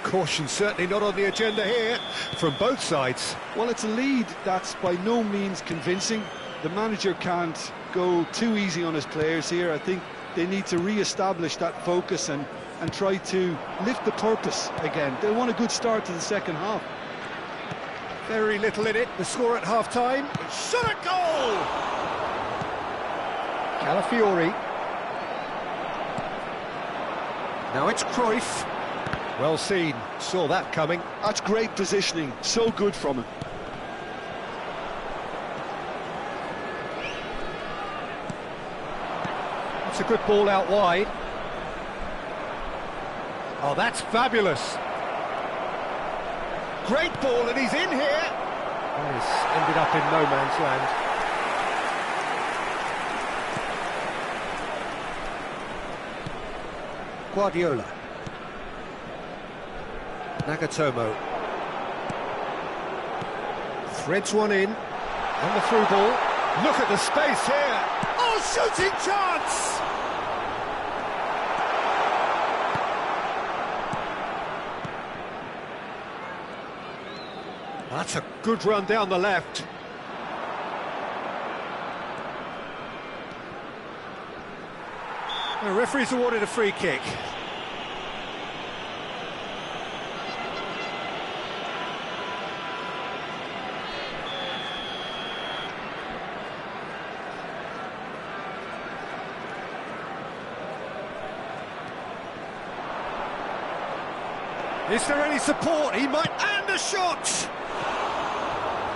Caution certainly not on the agenda here, from both sides. Well, it's a lead that's by no means convincing. The manager can't go too easy on his players here. I think they need to re-establish that focus and try to lift the purpose again. They want a good start to the second half. Very little in it, the score at half-time. Shot a goal! Calafiori. Now it's Cruyff. Well seen, saw that coming. That's great positioning, so good from him. It's a good ball out wide. Oh, that's fabulous. Great ball, and he's in here. He's ended up in no man's land. Guardiola. Nagatomo. Threads one in. And the through ball. Look at the space here. Oh, shooting chance! That's a good run down the left. The referee's awarded a free kick. Is there any support? He might... and a shot!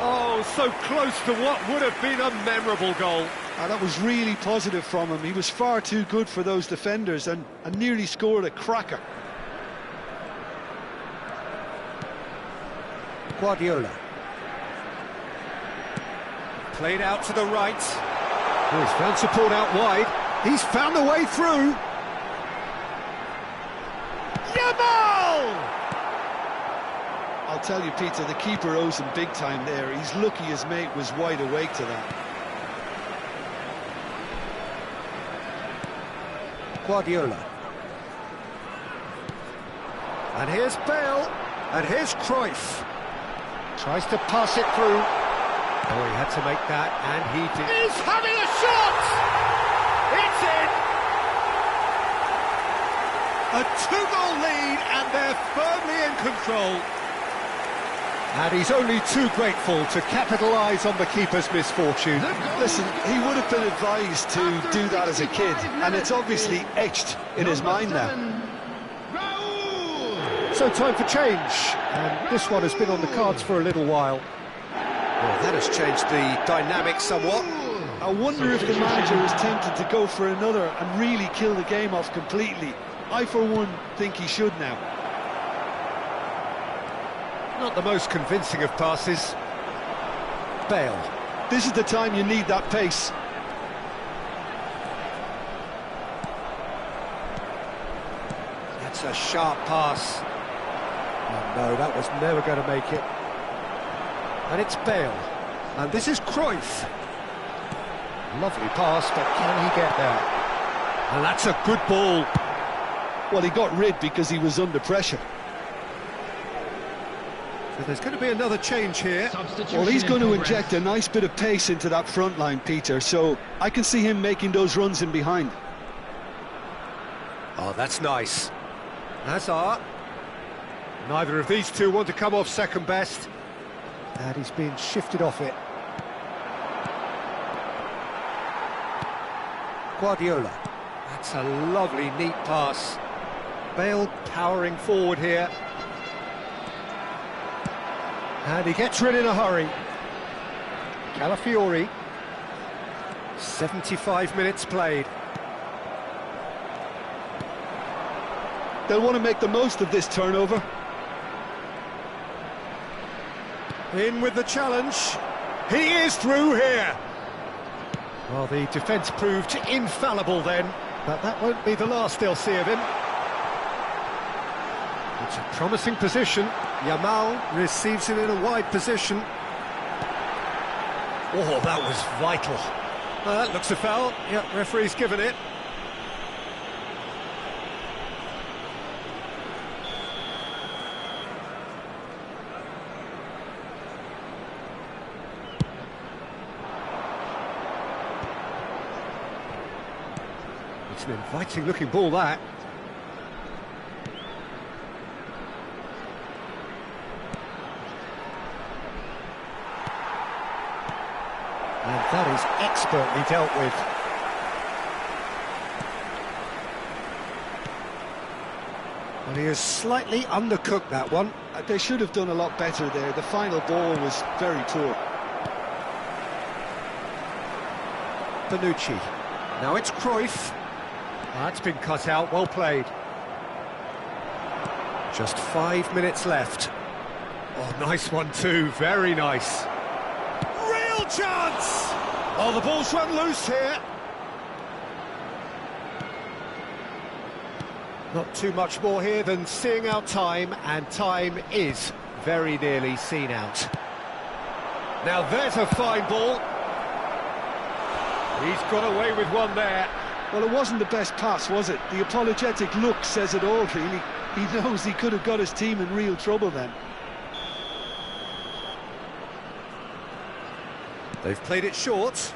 Oh, so close to what would have been a memorable goal. And that was really positive from him. He was far too good for those defenders and nearly scored a cracker. Guardiola. Played out to the right. Oh, he's found support out wide. He's found the way through. Yamal! I'll tell you, Peter, the keeper owes him big time there. He's lucky his mate was wide awake to that. Guardiola. And here's Bale. And here's Cruyff. Tries to pass it through. Oh, he had to make that, and he did. He's having a shot! It's in! A two-goal lead, and they're firmly in control. And he's only too grateful to capitalise on the keeper's misfortune. Listen, he would have been advised to do that as a kid, and it's obviously etched in his mind now. So time for change, and this one has been on the cards for a little while. Well, that has changed the dynamic somewhat. I wonder if the manager is tempted to go for another and really kill the game off completely. I, for one, think he should now. Not the most convincing of passes. Bale. This is the time you need that pace. That's a sharp pass. Oh, no, that was never going to make it. And it's Bale. And this is Cruyff. Lovely pass, but can he get there? And that's a good ball. Well, he got rid because he was under pressure. So there's going to be another change here. Well, he's going to inject a nice bit of pace into that front line, Peter, so I can see him making those runs in behind. Oh, that's nice. Hazard. Neither of these two want to come off second best. And he's being shifted off it. Guardiola. That's a lovely, neat pass. Bale powering forward here. And he gets rid in a hurry. Calafiori. 75 minutes played. They'll want to make the most of this turnover. In with the challenge. He is through here. Well, the defence proved infallible then, but that won't be the last they'll see of him. It's a promising position. Yamal receives it in a wide position. Oh, that was vital. That looks a foul. Yep, referee's given it. It's an inviting looking ball, that. And that is expertly dealt with. And he has slightly undercooked that one. They should have done a lot better there. The final ball was very poor. Bonucci. Now it's Cruyff. That's been cut out, well played. Just 5 minutes left. Oh, nice one too, very nice. Real chance! Oh, the ball's run loose here. Not too much more here than seeing out time, and time is very nearly seen out. Now there's a fine ball. He's got away with one there. Well, it wasn't the best pass, was it? The apologetic look says it all, really. He knows he could have got his team in real trouble then. They've played it short.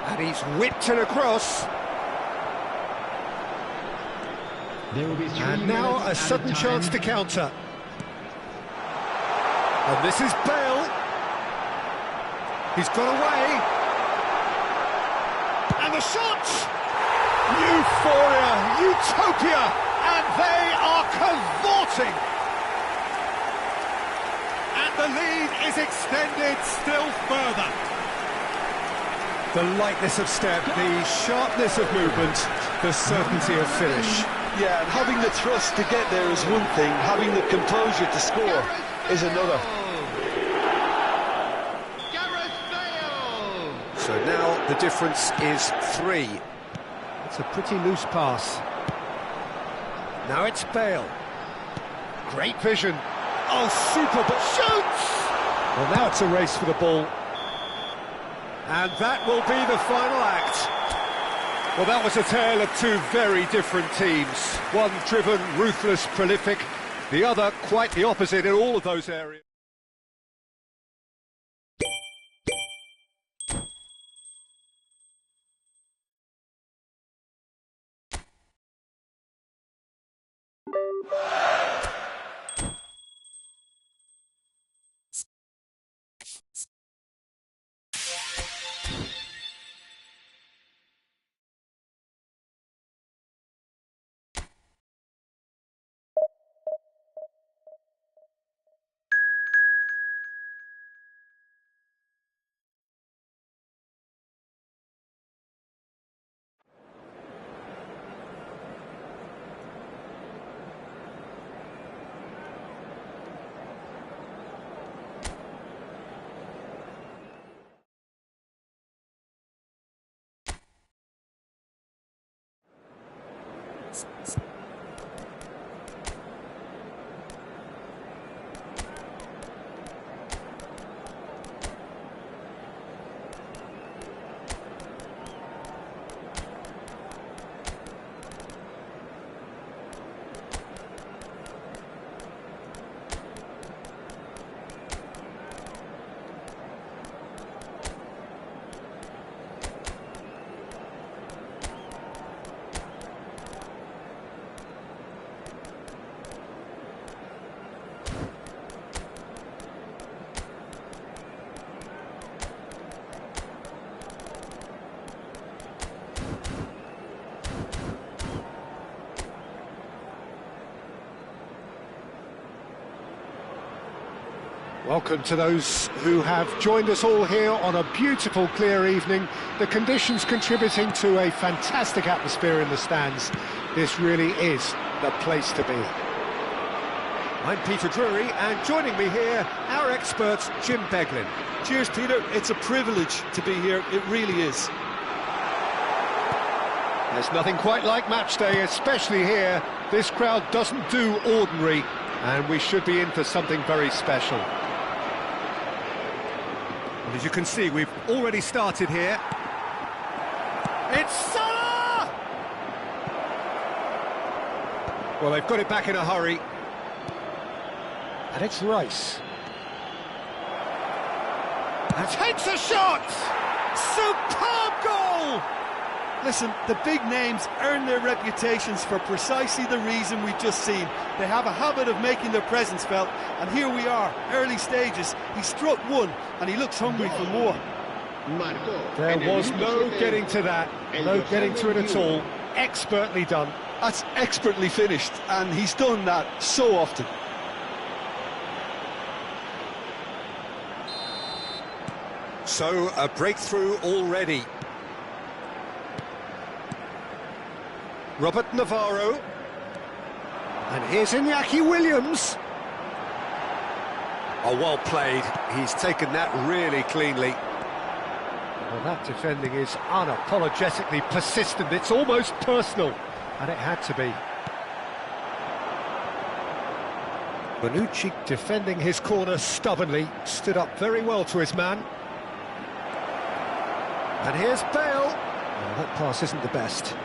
And he's whipped it across. There will be 3 And now minutes a sudden added chance time. to counter. And this is Bale. He's got away. And the shot! Euphoria, utopia, and they are cavorting. And the lead is extended still further. The lightness of step, the sharpness of movement, the certainty of finish. Yeah, and having the thrust to get there is one thing, having the composure to score is another. So now the difference is 3. It's a pretty loose pass. Now it's Bale. Great vision. Oh, super, but shoots! Well, now it's a race for the ball. And that will be the final act. Well, that was a tale of two very different teams. One driven, ruthless, prolific. The other quite the opposite in all of those areas. Welcome to those who have joined us all here on a beautiful, clear evening. The conditions contributing to a fantastic atmosphere in the stands. This really is the place to be. I'm Peter Drury, and joining me here, our expert, Jim Beglin. Cheers, Peter. It's a privilege to be here. It really is. There's nothing quite like match day, especially here. This crowd doesn't do ordinary. And we should be in for something very special. And as you can see, we've already started here. It's Salah! Well, they've got it back in a hurry. And it's Rice. And takes a shot! Superb goal! Listen, the big names earn their reputations for precisely the reason we've just seen. They have a habit of making their presence felt, and here we are, early stages. He struck one, and he looks hungry for more. There was no getting to that, no getting to it at all. Expertly done. That's expertly finished, and he's done that so often. So, a breakthrough already. Robert Navarro. And here's Iñaki Williams. Oh, well played. He's taken that really cleanly. Well, that defending is unapologetically persistent. It's almost personal. And it had to be. Bonucci defending his corner stubbornly. Stood up very well to his man. And here's Bale. Oh, that pass isn't the best.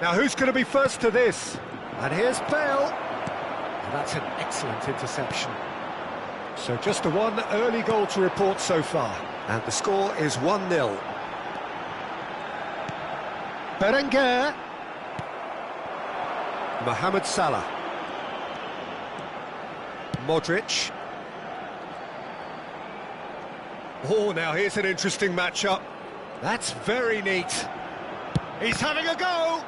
Now who's going to be first to this? And here's Bale. And that's an excellent interception. So just the one early goal to report so far. And the score is 1-0. Berenguer. Mohamed Salah. Modric. Oh, now here's an interesting matchup. That's very neat. He's having a go!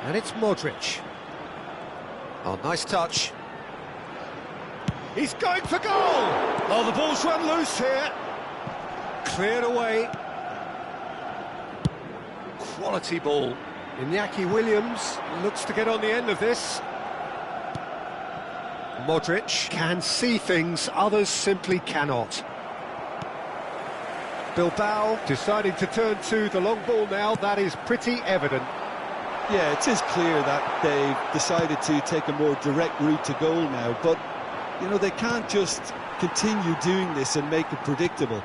And it's Modric. Oh, nice touch. He's going for goal! Oh, the ball's run loose here. Cleared away. Quality ball. Iñaki Williams looks to get on the end of this. Modric can see things others simply cannot. Bilbao deciding to turn to the long ball now. That is pretty evident. Yeah, it is clear that they've decided to take a more direct route to goal now, but, you know, they can't just continue doing this and make it predictable.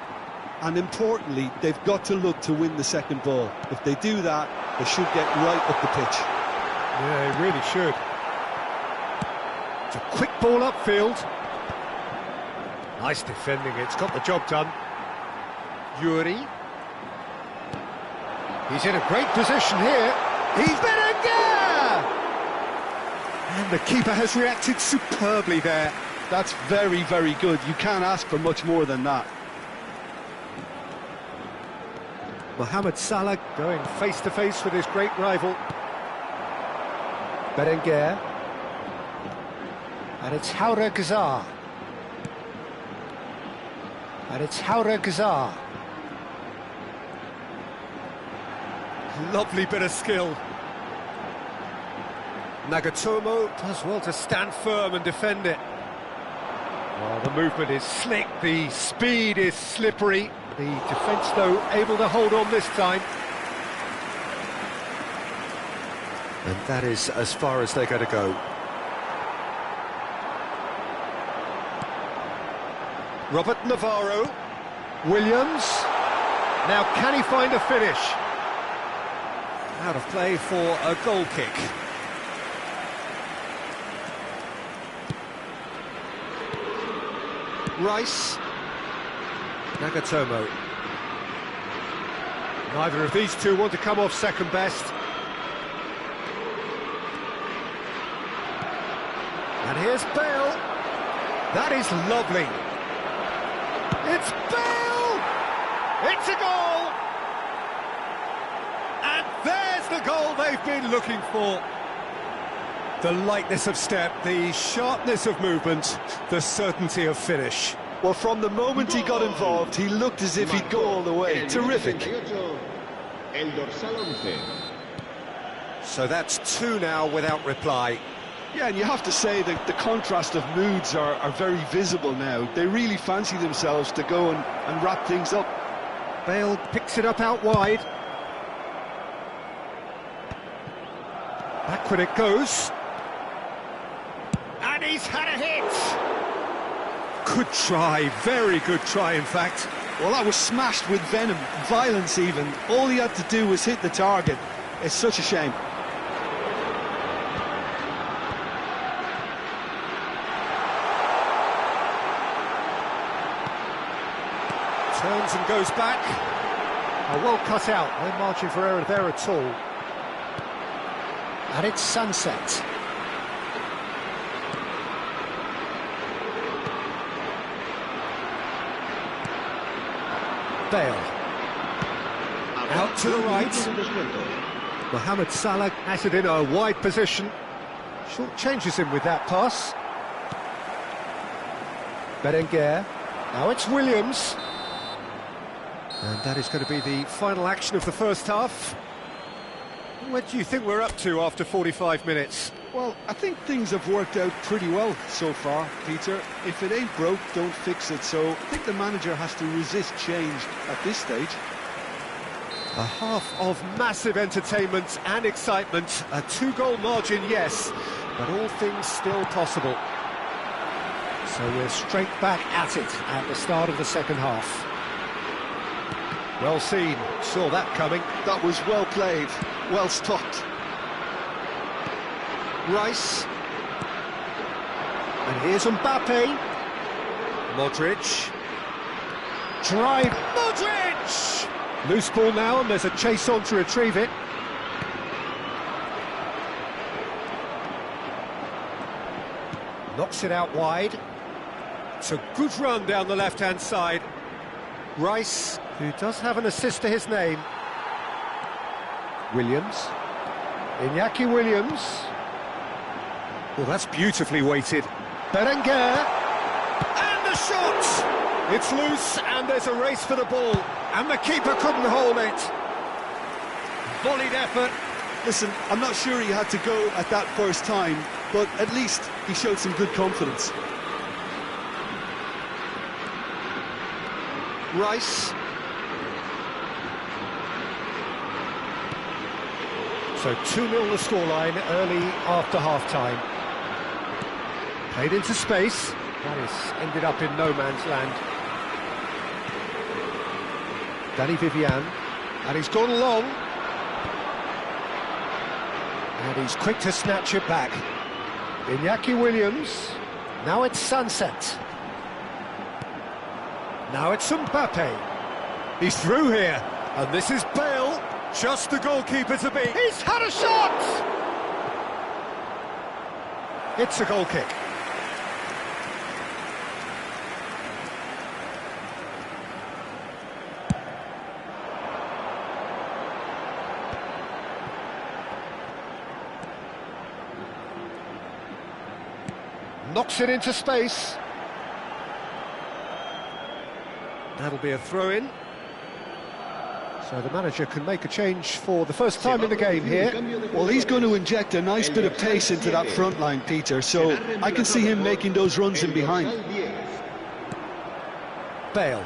And importantly, they've got to look to win the second ball. If they do that, they should get right up the pitch. Yeah, they really should. It's a quick ball upfield. Nice defending, it's got the job done. Yuri. He's in a great position here. He's Berenguer! And the keeper has reacted superbly there. That's very, very good. You can't ask for much more than that. Mohamed Salah going face-to-face with his great rival. Berenguer. And it's Gazar. And it's Gazar. Lovely bit of skill. Nagatomo does well to stand firm and defend it. Well, the movement is slick, the speed is slippery. The defence, though, able to hold on this time. And that is as far as they're going to go. Robert Navarro. Williams. Now, can he find a finish? Out of play for a goal kick. Rice. Nagatomo. Neither of these two want to come off second best. And here's Bale. That is lovely. It's Bale! It's a goal! And there's the goal they've been looking for. The lightness of step, the sharpness of movement, the certainty of finish. Well, from the moment he got involved, he looked as if he'd go all the way. Terrific. So that's two now without reply. Yeah, and you have to say that the contrast of moods are very visible now. They really fancy themselves to go and wrap things up. Bale picks it up out wide. Backward it goes. And he's had a hit! Good try, very good try in fact. Well, that was smashed with venom, violence even. All he had to do was hit the target. It's such a shame. Turns and goes back. Oh, well cut out, no margin for error there at all. And it's Sunset. Bale. Out to the right. Mohamed Salah has it in a wide position. Short changes him with that pass. Berenguer. Now it's Williams. And that is going to be the final action of the first half. What do you think we're up to after 45 minutes? Well, I think things have worked out pretty well so far, Peter. If it ain't broke, don't fix it. So I think the manager has to resist change at this stage. A half of massive entertainment and excitement. A 2-goal margin, yes, but all things still possible. So we're straight back at it at the start of the second half. Well seen, saw that coming. That was well played, well stopped. Rice. And here's Mbappe. Modric. Drive. Modric! Loose ball now, and there's a chase on to retrieve it. Knocks it out wide. It's a good run down the left-hand side. Rice, who does have an assist to his name. Williams. Iñaki Williams. Well, that's beautifully weighted. Berenguer. And the shot! It's loose, and there's a race for the ball. And the keeper couldn't hold it. Volleyed effort. Listen, I'm not sure he had to go at that first time, but at least he showed some good confidence. Rice. So 2-0 the scoreline early after half-time. Played into space. That is ended up in no man's land. Danny Vivian. And he's gone long. And he's quick to snatch it back. Iñaki Williams. Now it's Sunset. Now it's Mbappe. He's through here. And this is Bale. Just the goalkeeper to beat. He's had a shot! It's a goal kick. Knocks it into space. That'll be a throw-in. So the manager can make a change for the first time in the game here. Well, he's going to inject a nice bit of pace into that front line, Peter, so I can see him making those runs in behind. Bale.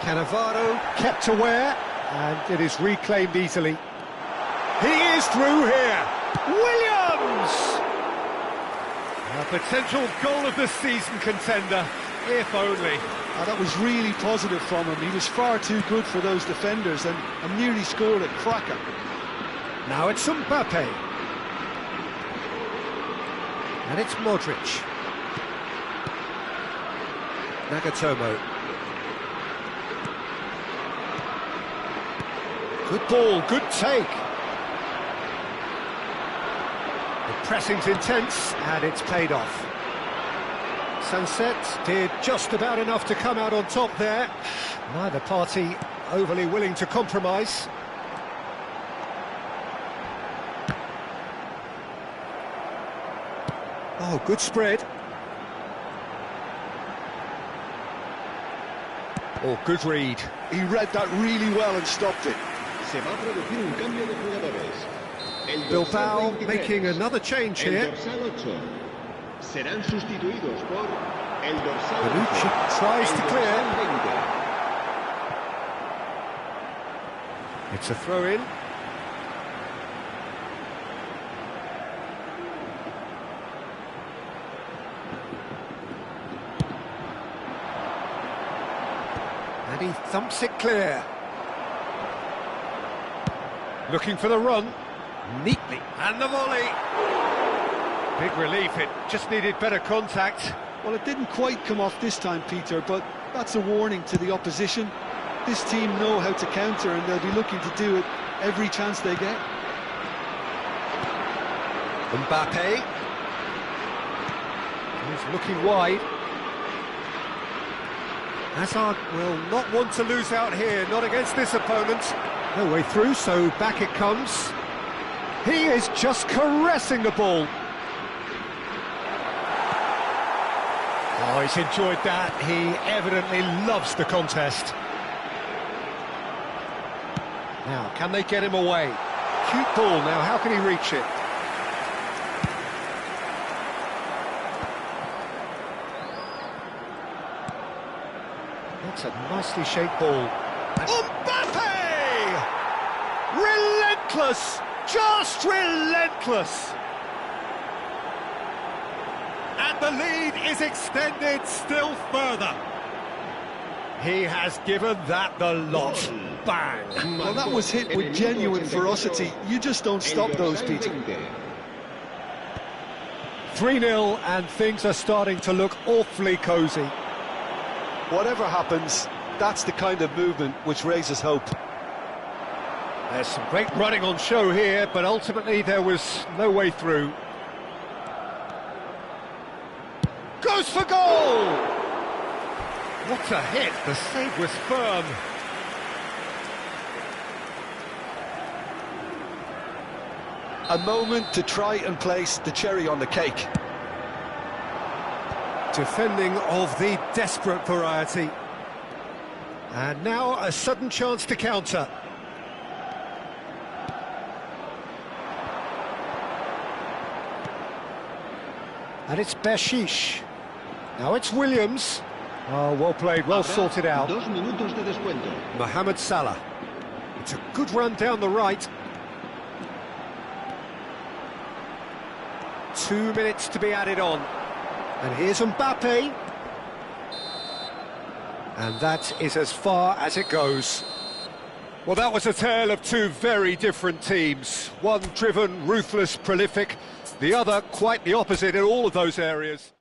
Cannavaro kept aware, and it is reclaimed easily. He is through here. Williams! A potential goal of the season contender, if only. Oh, that was really positive from him. He was far too good for those defenders and nearly scored a cracker. Now it's Mbappe. And it's Modric. Nagatomo. Good ball, good take. The pressing's intense, and it's paid off. Sunset did just about enough to come out on top there. Neither party overly willing to compromise. Oh, good spread. Oh, good read. He read that really well and stopped it. Se va a producir un cambio de jugadores. Bilbao making another change here. Serán sustituidos por el dorsal Belucci tries to clear. It's a throw-in. And he thumps it clear. Looking for the run. Neatly. And the volley. Big relief, it just needed better contact. Well, it didn't quite come off this time, Peter, but that's a warning to the opposition. This team know how to counter, and they'll be looking to do it every chance they get. Mbappe. He's looking wide. Hazard will not want to lose out here, not against this opponent. No way through, so back it comes. He is just caressing the ball. Oh, he's enjoyed that. He evidently loves the contest. Now, can they get him away? Cute ball now, how can he reach it? That's a nicely shaped ball. Mbappe! Relentless! Just relentless! And the lead is extended still further. He has given that the lot. Bang! Well, that was hit with genuine ferocity. You just don't stop those, Peter. 3-0, and things are starting to look awfully cosy. Whatever happens, that's the kind of movement which raises hope. There's some great running on show here, but ultimately there was no way through. Goes for goal! What a hit, the save was firm. A moment to try and place the cherry on the cake. Defending of the desperate variety. And now a sudden chance to counter. And it's Bershish. Now it's Williams. Oh, well played, well sorted out. 2 minutos de descuento. Mohamed Salah. It's a good run down the right. 2 minutes to be added on. And here's Mbappe. And that is as far as it goes. Well, that was a tale of two very different teams. One driven, ruthless, prolific. The other quite the opposite in all of those areas.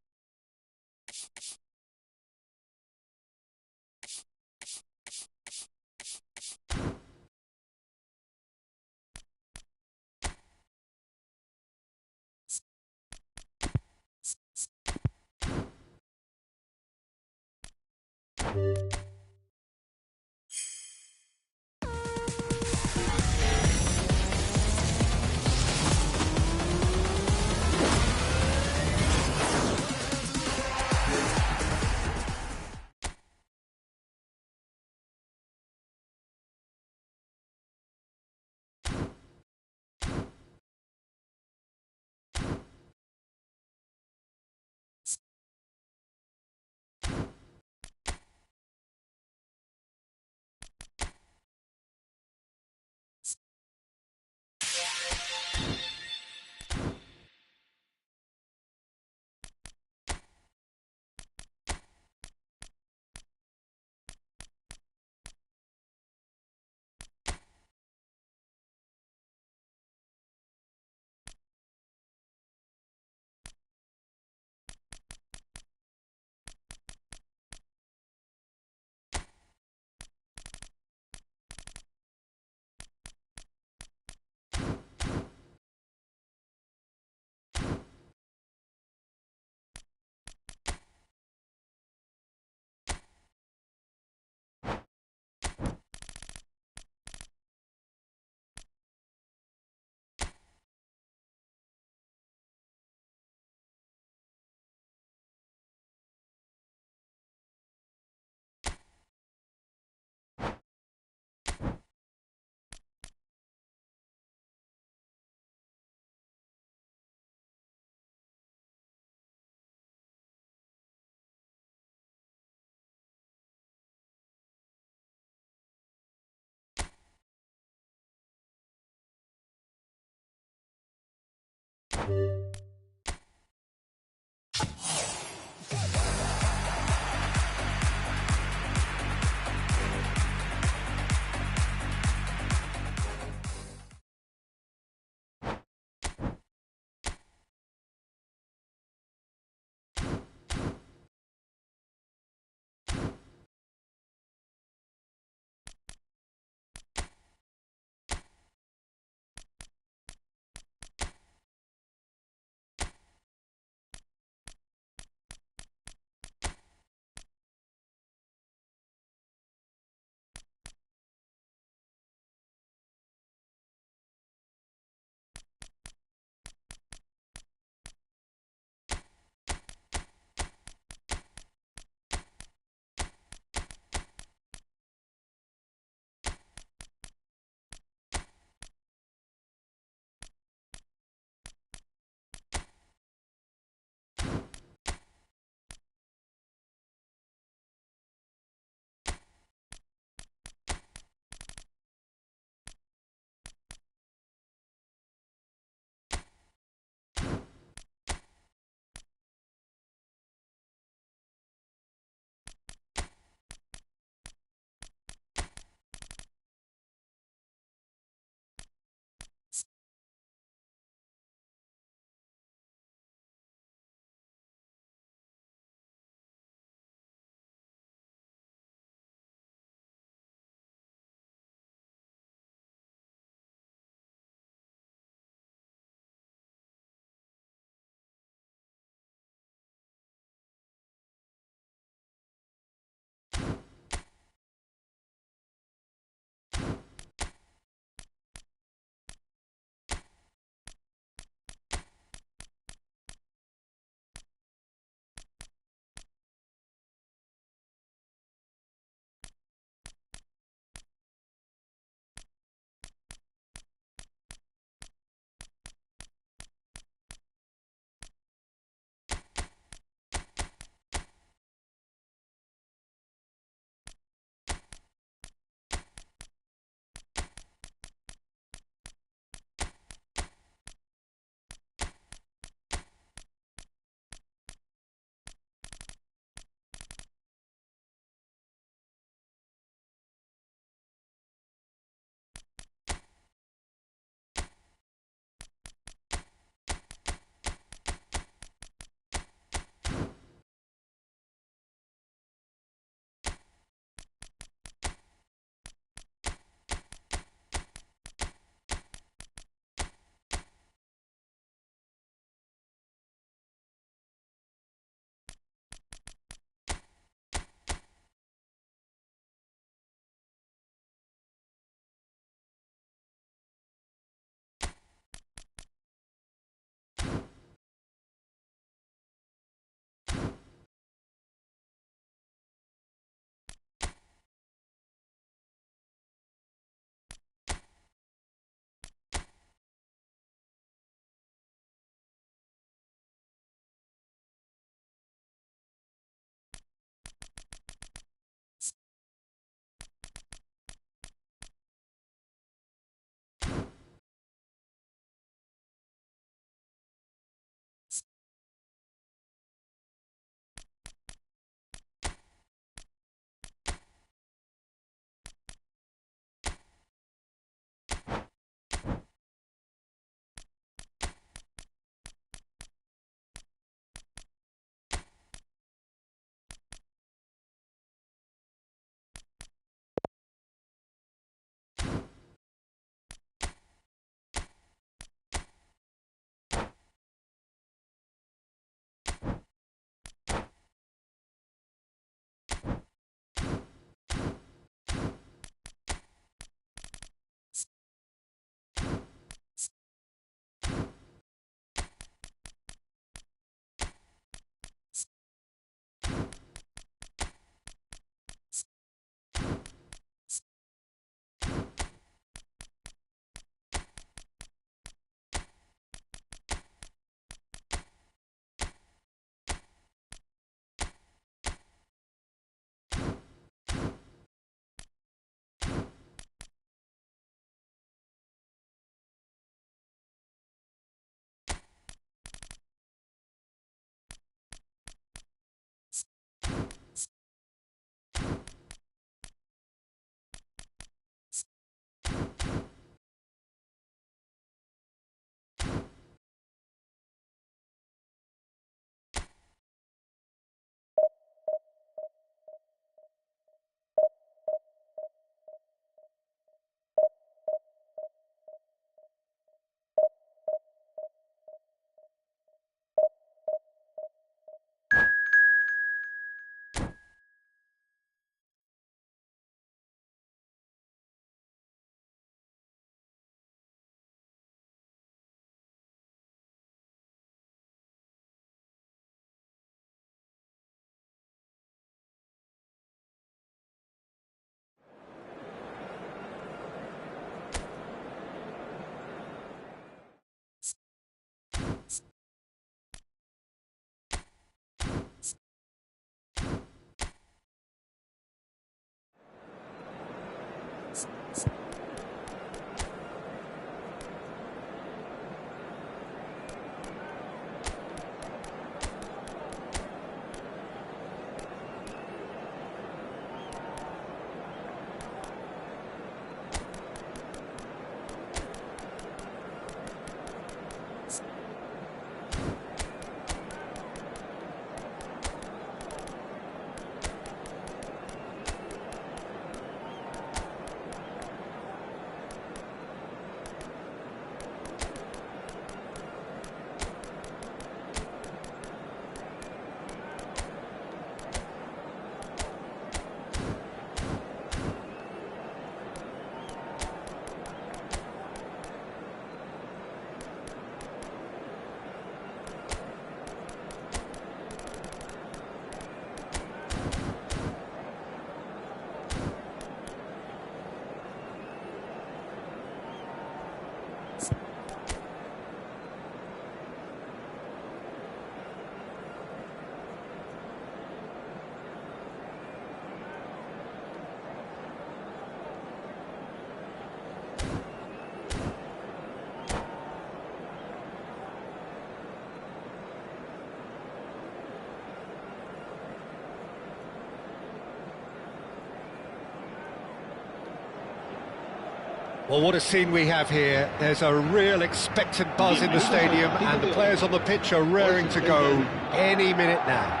Well, what a scene we have here. There's a real expectant buzz in the stadium, and the players on the pitch are raring to go any minute now.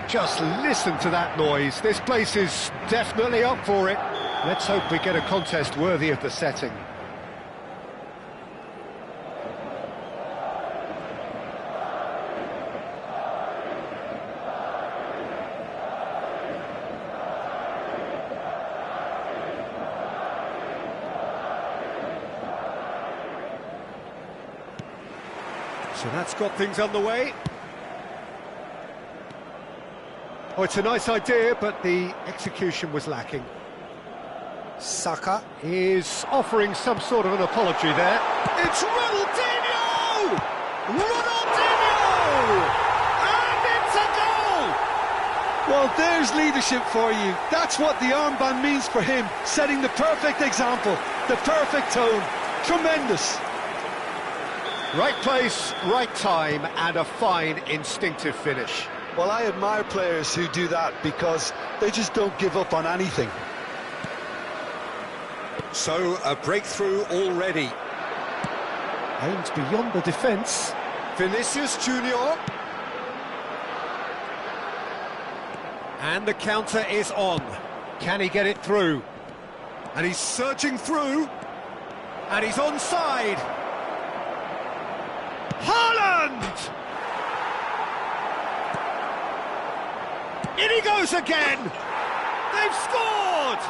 Just listen to that noise. This place is definitely up for it. Let's hope we get a contest worthy of the setting. So that's got things underway. Oh, it's a nice idea, but the execution was lacking. Saka is offering some sort of an apology there. It's Ronaldinho! Ronaldinho! And it's a goal! Well, there's leadership for you. That's what the armband means for him, setting the perfect example, the perfect tone. Tremendous. Right place, right time, and a fine instinctive finish. Well, I admire players who do that because they just don't give up on anything. So, a breakthrough already. Aims beyond the defence. Vinicius Junior. And the counter is on. Can he get it through? And he's surging through. And he's onside. Haaland! In he goes again! They've scored!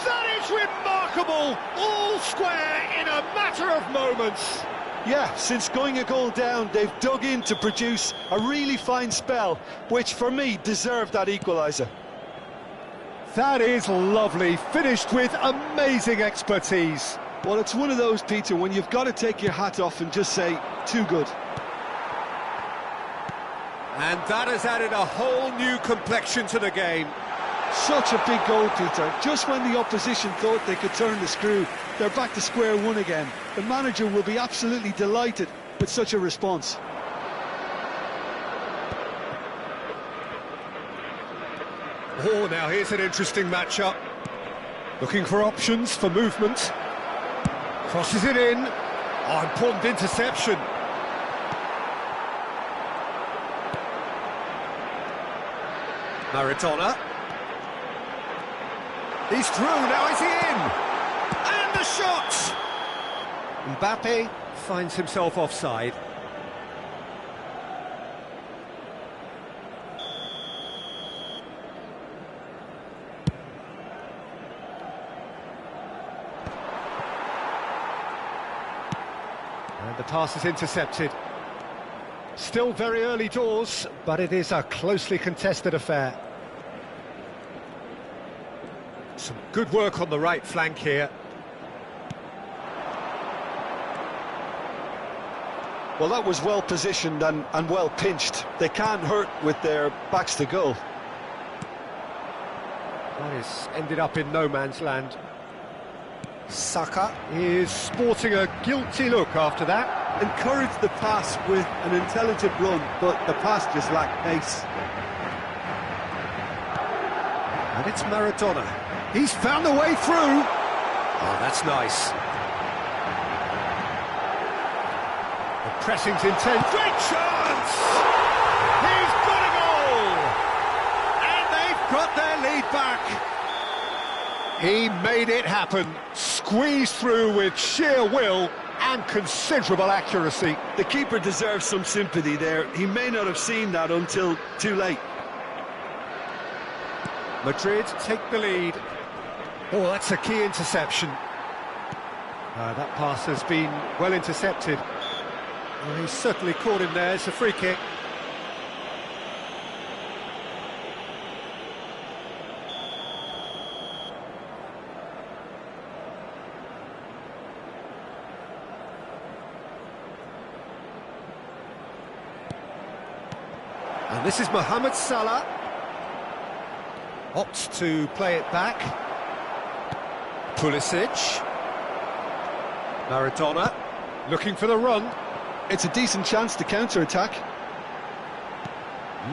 That is remarkable! All square in a matter of moments! Yeah, since going a goal down, they've dug in to produce a really fine spell, which for me deserved that equaliser. That is lovely, finished with amazing expertise. Well, it's one of those, Peter, when you've got to take your hat off and just say, too good. And that has added a whole new complexion to the game. Such a big goal, Peter. Just when the opposition thought they could turn the screw, they're back to square one again. The manager will be absolutely delighted with such a response. Oh, now here's an interesting matchup. Looking for options for movement. Crosses it in. Oh, important interception. Maradona. He's through, now is he in? And the shot! Mbappe finds himself offside. And the pass is intercepted. Still very early doors, but it is a closely contested affair. Some good work on the right flank here. Well, that was well positioned and well pinched. They can't hurt with their backs to goal. That is ended up in no man's land. Saka is sporting a guilty look after that. Encouraged the pass with an intelligent run, but the pass just lacked pace. And it's Maradona. He's found a way through. Oh, that's nice. The pressing's intense. Great chance! He's got a goal! And they've got their lead back. He made it happen. Squeezed through with sheer will and considerable accuracy. The keeper deserves some sympathy there. He may not have seen that until too late. Madrid take the lead. Oh, that's a key interception. That pass has been well intercepted. Well, he's certainly caught him there. It's a free kick. And this is Mohamed Salah. Opts to play it back. Pulisic. Maradona looking for the run. It's a decent chance to counter-attack.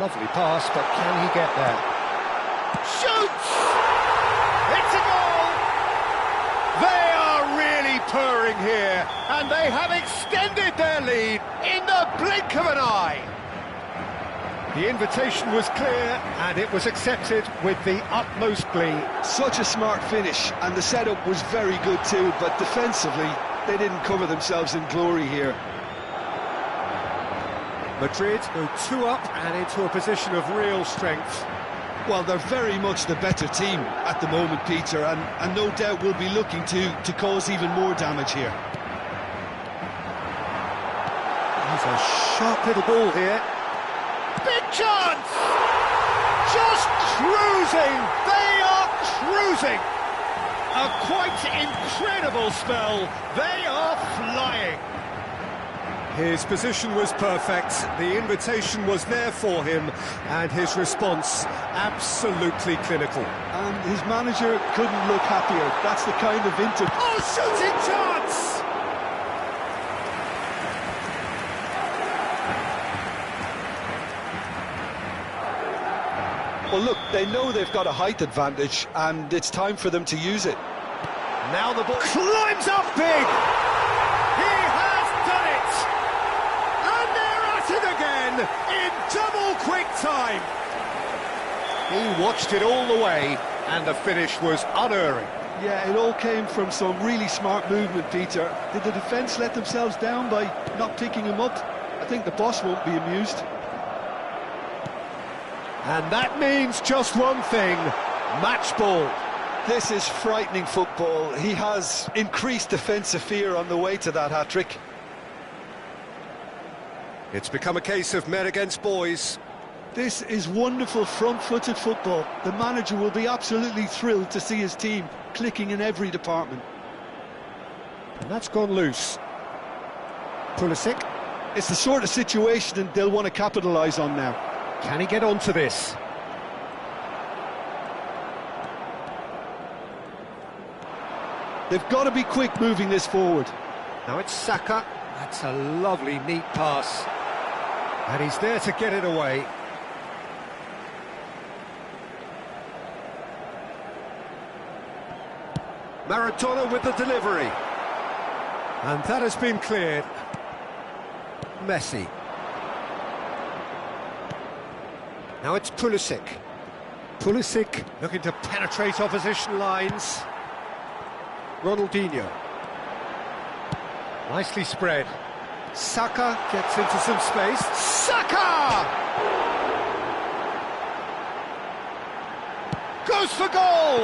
Lovely pass, but can he get there? Shoots! It's a goal! purring here, and they have extended their lead in the blink of an eye. The invitation was clear, and it was accepted with the utmost glee. Such a smart finish, and the setup was very good too, but defensively, they didn't cover themselves in glory here. Madrid go 2 up and into a position of real strength. Well, they're very much the better team at the moment, Peter, and no doubt will be looking to cause even more damage here. There's a sharp little ball here. Big chance! Just cruising! They are cruising! A quite incredible spell. They are flying. His position was perfect, the invitation was there for him, and his response absolutely clinical. And his manager couldn't look happier. That's the kind of Oh, shooting chance! Well, look, they know they've got a height advantage, and it's time for them to use it. Now the ball climbs up big! He has done it! And they're at it again in double quick time! He watched it all the way, and the finish was unerring. Yeah, it all came from some really smart movement, Peter. Did the defence let themselves down by not picking him up? I think the boss won't be amused. And that means just one thing, match ball. This is frightening football. He has increased defensive fear on the way to that hat-trick. It's become a case of men against boys. This is wonderful front-footed football. The manager will be absolutely thrilled to see his team clicking in every department. And that's gone loose. Pulisic. It's the sort of situation they'll want to capitalise on now. Can he get onto this? They've got to be quick moving this forward. Now it's Saka. That's a lovely, neat pass. And he's there to get it away. Maradona with the delivery. And that has been cleared. Messi. Now it's Pulisic. Pulisic looking to penetrate opposition lines. Ronaldinho. Nicely spread. Saka gets into some space. Saka! Goes for goal!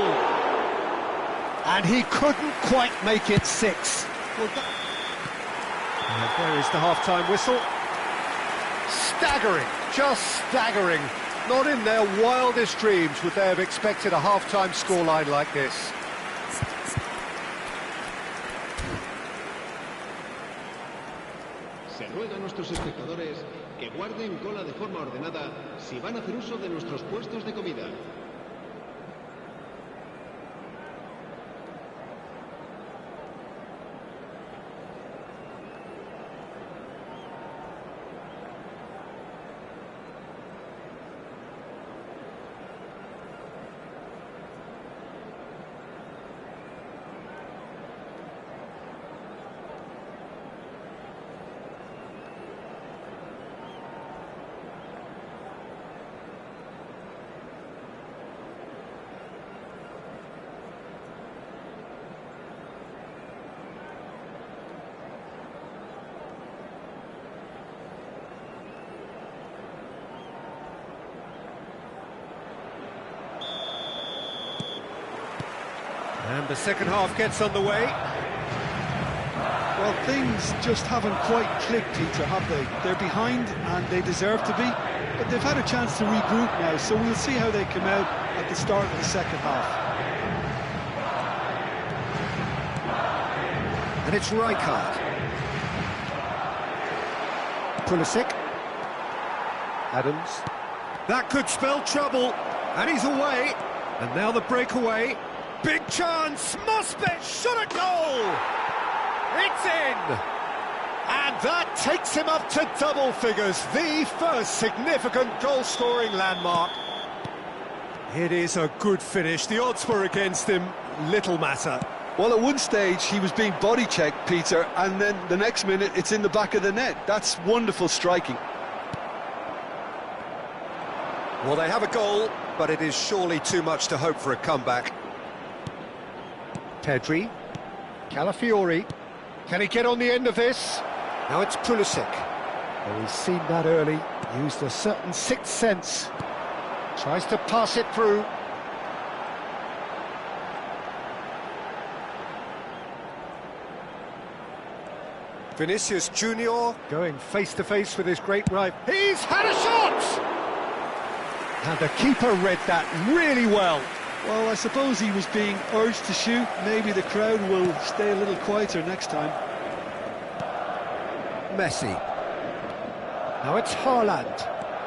And he couldn't quite make it 6. Well, and there is the half-time whistle. Staggering, just staggering. Not in their wildest dreams would they have expected a half-time scoreline like this. Se ruega a nuestros espectadores que guarden cola de forma ordenada si van a hacer uso de nuestros puestos de comida. And the second half gets underway. Well, things just haven't quite clicked, Peter, have they? They're behind, and they deserve to be, but they've had a chance to regroup now, so we'll see how they come out at the start of the second half. And it's Rijkaard. Pulisic. Adams. That could spell trouble, and he's away. And now the breakaway. Big chance, must be, shot at goal! It's in! And that takes him up to double figures, the first significant goal-scoring landmark. It is a good finish, the odds were against him, little matter. Well, at one stage he was being body checked, Peter, and then the next minute it's in the back of the net. That's wonderful striking. Well, they have a goal, but it is surely too much to hope for a comeback. Pedri, Calafiori, can he get on the end of this? Now it's Pulisic. Oh, he's seen that early, used a certain sixth sense. Tries to pass it through. Vinicius Junior going face-to-face with his great rival. He's had a shot! And the keeper read that really well. Well, I suppose he was being urged to shoot. Maybe the crowd will stay a little quieter next time. Messi. Now it's Haaland.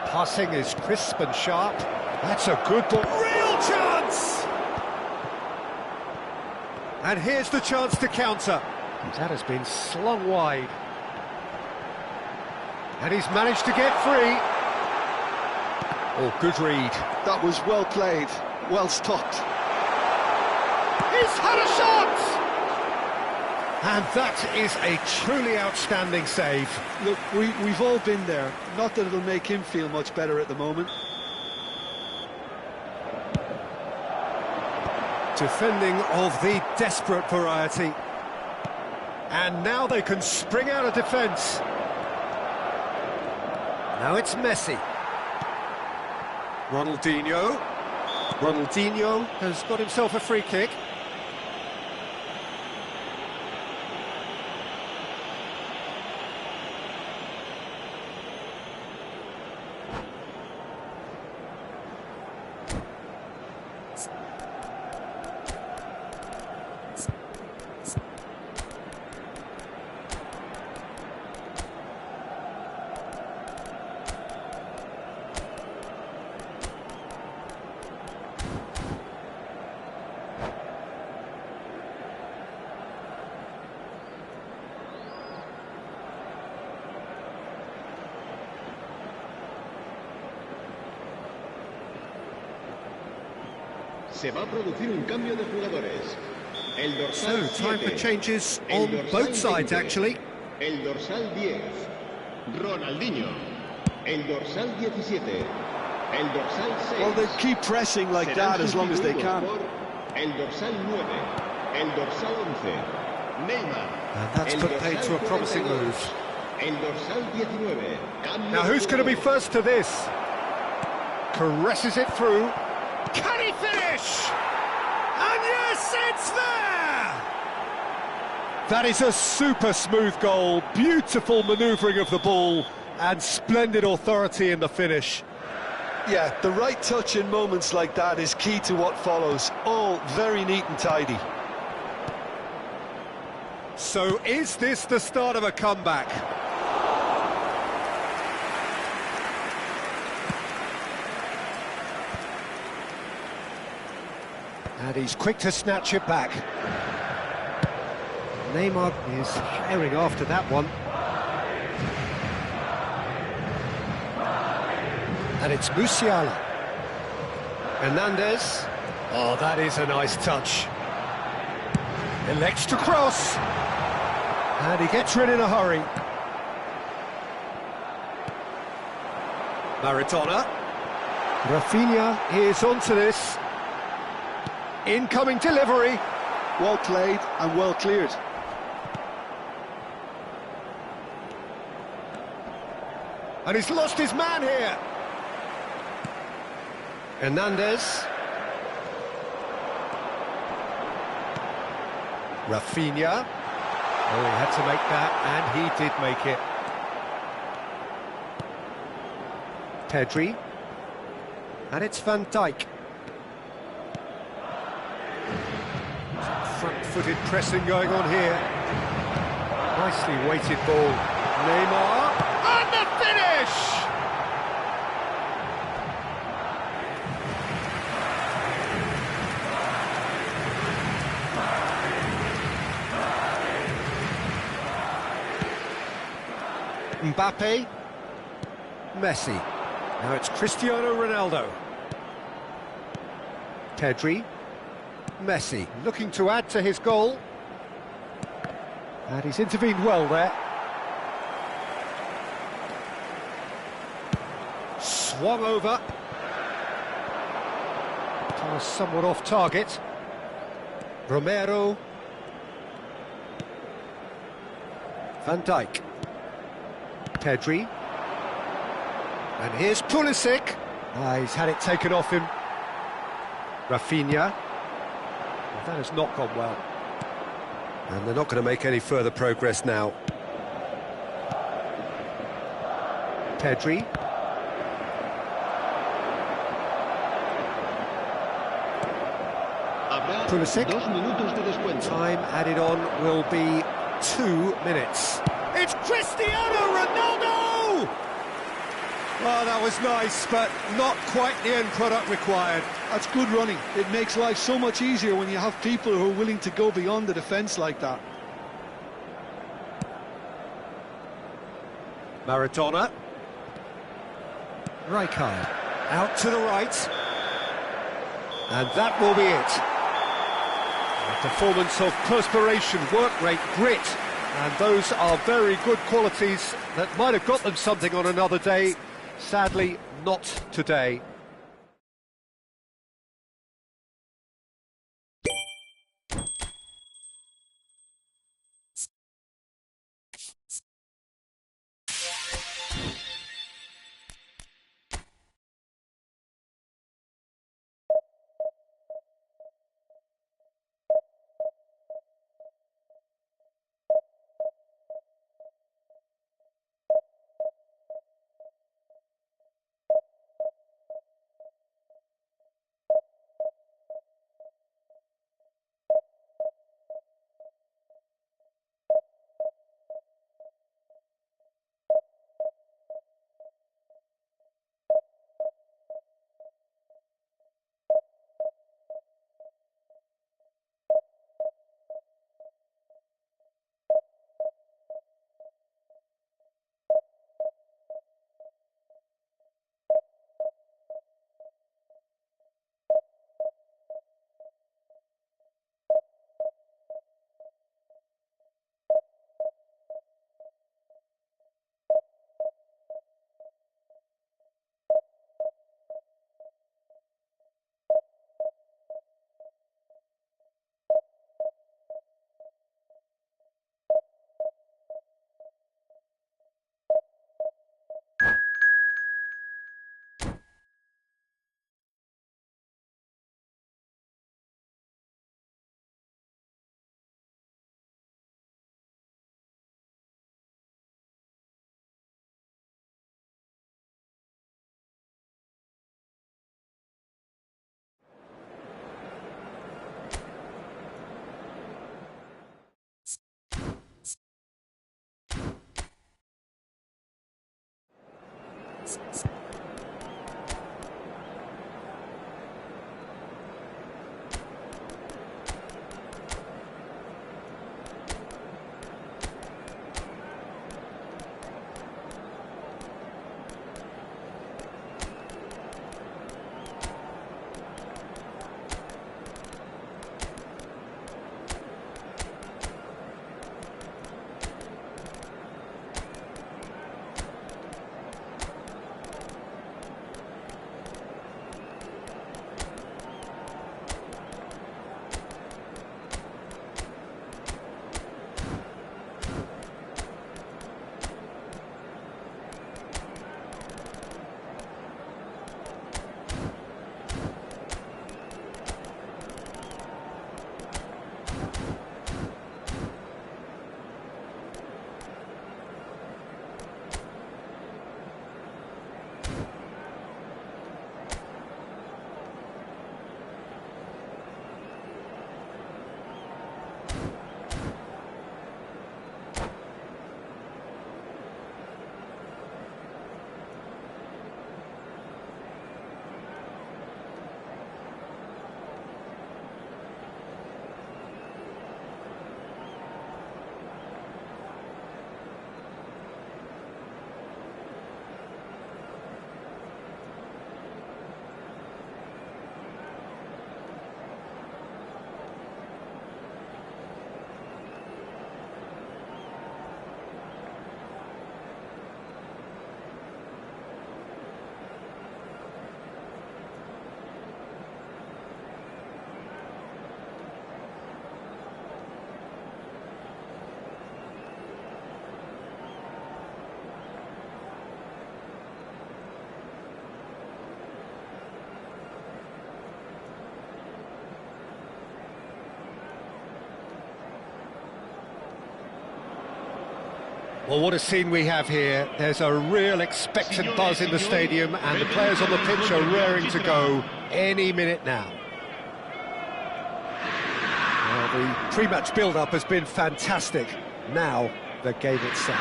Passing is crisp and sharp. That's a good ball. Real chance! And here's the chance to counter. That has been slung wide. And he's managed to get free. Oh, good read. That was well played, well stopped. He's had a shot! And that is a truly outstanding save. Look, we've all been there. Not that it'll make him feel much better at the moment. Defending of the desperate variety. And now they can spring out of defence. Now it's Messi. Ronaldinho. Ronaldinho has got himself a free kick. Se va a producir un cambio de jugadores. El So, dorsal time for 7, changes el on dorsal both sides, 20, actually. El dorsal 10, Ronaldinho. El dorsal 17, el dorsal 6. Well, they keep pressing like that as long as they can. Por el dorsal 9, el dorsal 11, Neymar. And that's put paid to a promising move. El dorsal 19. Now, who's going to be first to this? Caresses it through. Can he finish? And yes, it's there! That is a super smooth goal, beautiful manoeuvring of the ball, and splendid authority in the finish. Yeah, the right touch in moments like that is key to what follows. All very neat and tidy. So is this the start of a comeback? And he's quick to snatch it back. Neymar is firing after that one. And it's Musiala. Hernandez. Oh, that is a nice touch. Elects to cross. And he gets rid in a hurry. Maradona. Rafinha is onto this. Incoming delivery. Well played and well cleared. And he's lost his man here. Hernandez. Rafinha. Oh, he had to make that, and he did make it. Pedri. And it's Van Dijk. Front-footed pressing going on here. Nicely weighted ball. Neymar. And the finish! Mbappe. Messi. Now it's Cristiano Ronaldo. Pedri. Messi, looking to add to his goal. And he's intervened well there. Swung over. Pass somewhat off target. Romero. Van Dijk. Pedri. And here's Pulisic. He's had it taken off him. Rafinha. Well, that has not gone well. And they're not going to make any further progress now. Pedri. Pulisic. 2 minutos de descuento. Time added on will be 2 minutes. It's Cristiano Ronaldo! Well, that was nice, but not quite the end product required. That's good running. It makes life so much easier when you have people who are willing to go beyond the defence like that. Maradona. Rijkaard. Out to the right. And that will be it. A performance of perspiration, work rate, grit. And those are very good qualities that might have got them something on another day. Sadly, not today. Well, what a scene we have here. There's a real expectant buzz in the stadium, and the players on the pitch are raring to go any minute now. Well, the pre-match build-up has been fantastic. Now, the game itself.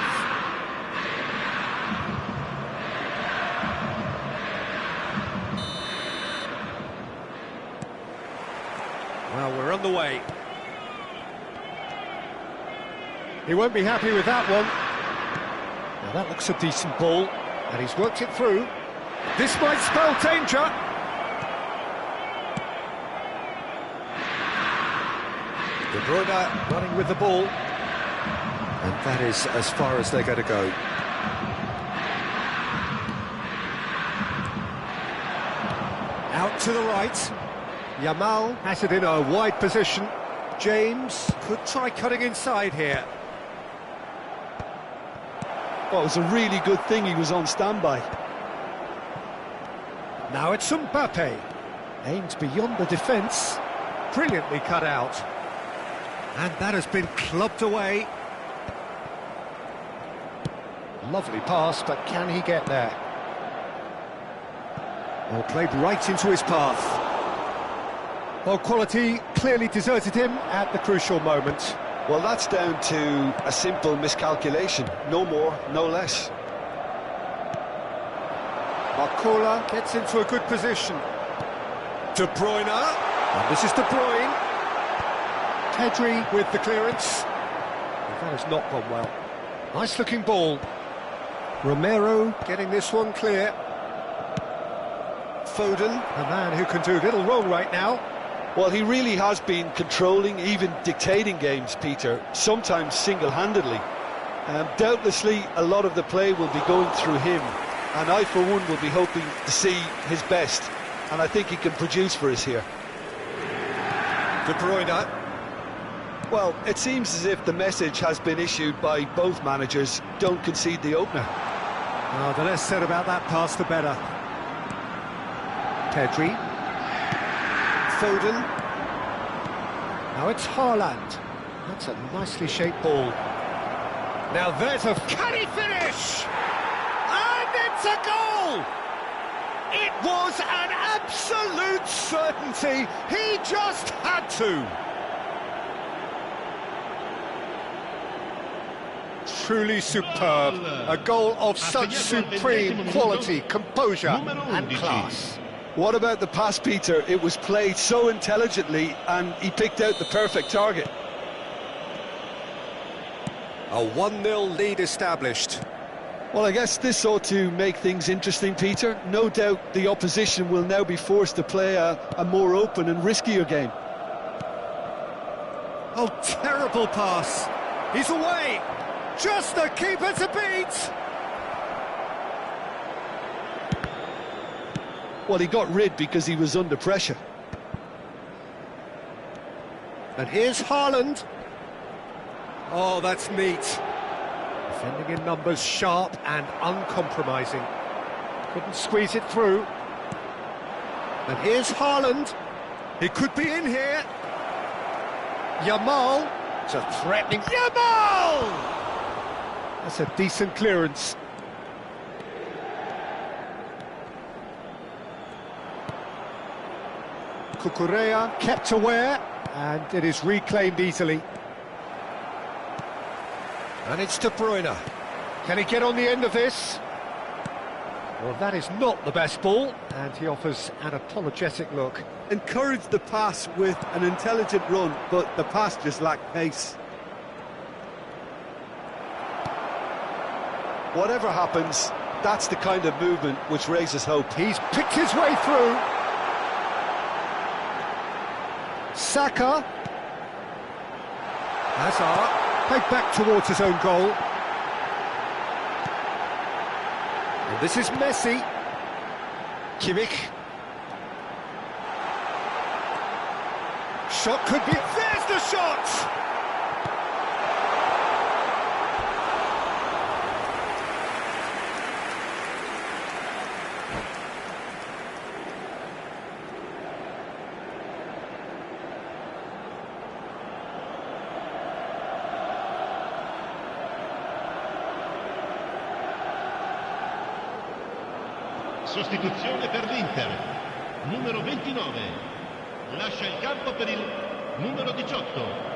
Well, we're on the way. He won't be happy with that one. Now that looks a decent ball, and he's worked it through. This might spell danger. De Bruyne running with the ball. And that is as far as they're going to go. Out to the right. Yamal has it in a wide position. James could try cutting inside here. Well, it was a really good thing he was on standby. Now it's Mbappe. Aimed beyond the defence. Brilliantly cut out. And that has been clubbed away. Lovely pass, but can he get there? Well, played right into his path. Well, quality clearly deserted him at the crucial moment. Well, that's down to a simple miscalculation. No more, no less. Marcola gets into a good position. De Bruyne. And this is De Bruyne. Pedri with the clearance. And that has not gone well. Nice looking ball. Romero getting this one clear. Foden, a man who can do little wrong right now. Well, he really has been controlling, even dictating games, Peter, sometimes single-handedly. Doubtlessly, a lot of the play will be going through him, and I, for one, will be hoping to see his best, and I think he can produce for us here. De Bruyne. Well, it seems as if the message has been issued by both managers: don't concede the opener. Oh, the less said about that pass, the better. Pedri. Foden. Now it's Haaland. That's a nicely shaped ball. Now there's a... Can he finish? And it's a goal! It was an absolute certainty. He just had to. Truly superb. A goal of such supreme quality, composure and class. What about the pass, Peter? It was played so intelligently, and he picked out the perfect target. A 1-0 lead established. Well, I guess this ought to make things interesting, Peter. No doubt the opposition will now be forced to play a more open and riskier game. Oh, terrible pass. He's away. Just the keeper to beat. Well, he got rid because he was under pressure. And here's Haaland. Oh, that's neat. Defending in numbers, sharp and uncompromising. Couldn't squeeze it through. And here's Haaland. He could be in here. Yamal. It's a threatening... Yamal! That's a decent clearance. Cucurella kept aware, and it is reclaimed easily. And it's De Bruyne. Can he get on the end of this? Well, that is not the best ball, and he offers an apologetic look. Encouraged the pass with an intelligent run, but the pass just lacked pace. Whatever happens, that's the kind of movement which raises hope. He's picked his way through. Saka. Hazard, played back towards his own goal. And this is Messi. Kimmich. Shot could be... There's the shot! Sostituzione per l'Inter. Numero 29. Lascia il campo per il numero 18.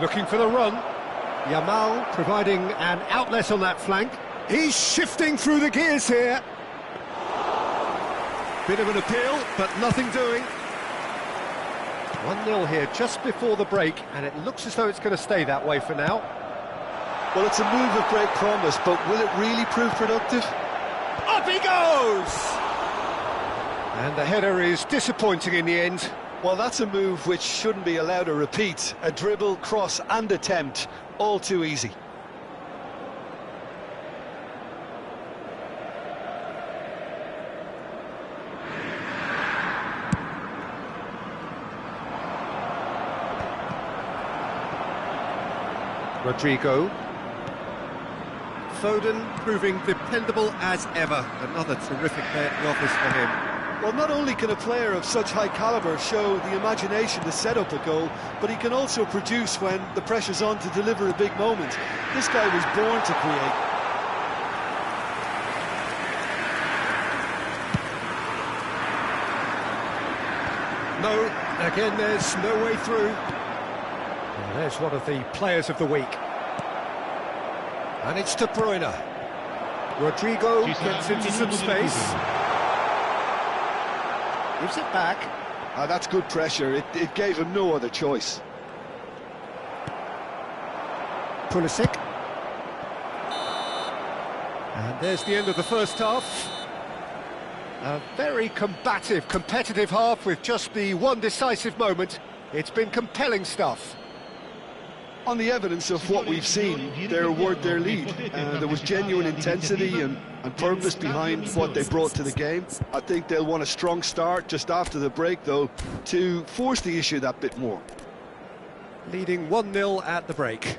Looking for the run. Yamal providing an outlet on that flank. He's shifting through the gears here. Bit of an appeal, but nothing doing. 1-0 here just before the break, and it looks as though it's going to stay that way for now. Well, it's a move of great promise, but will it really prove productive? Up he goes! And the header is disappointing in the end. Well, that's a move which shouldn't be allowed to repeat. A dribble, cross and attempt, all too easy. Rodrigo. Foden proving dependable as ever. Another terrific day at the office for him. Well, not only can a player of such high calibre show the imagination to set up a goal, but he can also produce when the pressure's on to deliver a big moment. This guy was born to create. No, again there's no way through. Well, there's one of the players of the week. And it's De Bruyne. Rodrigo gets into some space. Gives it back. That's good pressure. It gave him no other choice. Pulisic. And there's the end of the first half. A very combative, competitive half with just the one decisive moment. It's been compelling stuff. On the evidence of what we've seen, they're worth their lead. There was genuine intensity and purpose behind what they brought to the game. I think they'll want a strong start just after the break, though, to force the issue that bit more. Leading 1-0 at the break.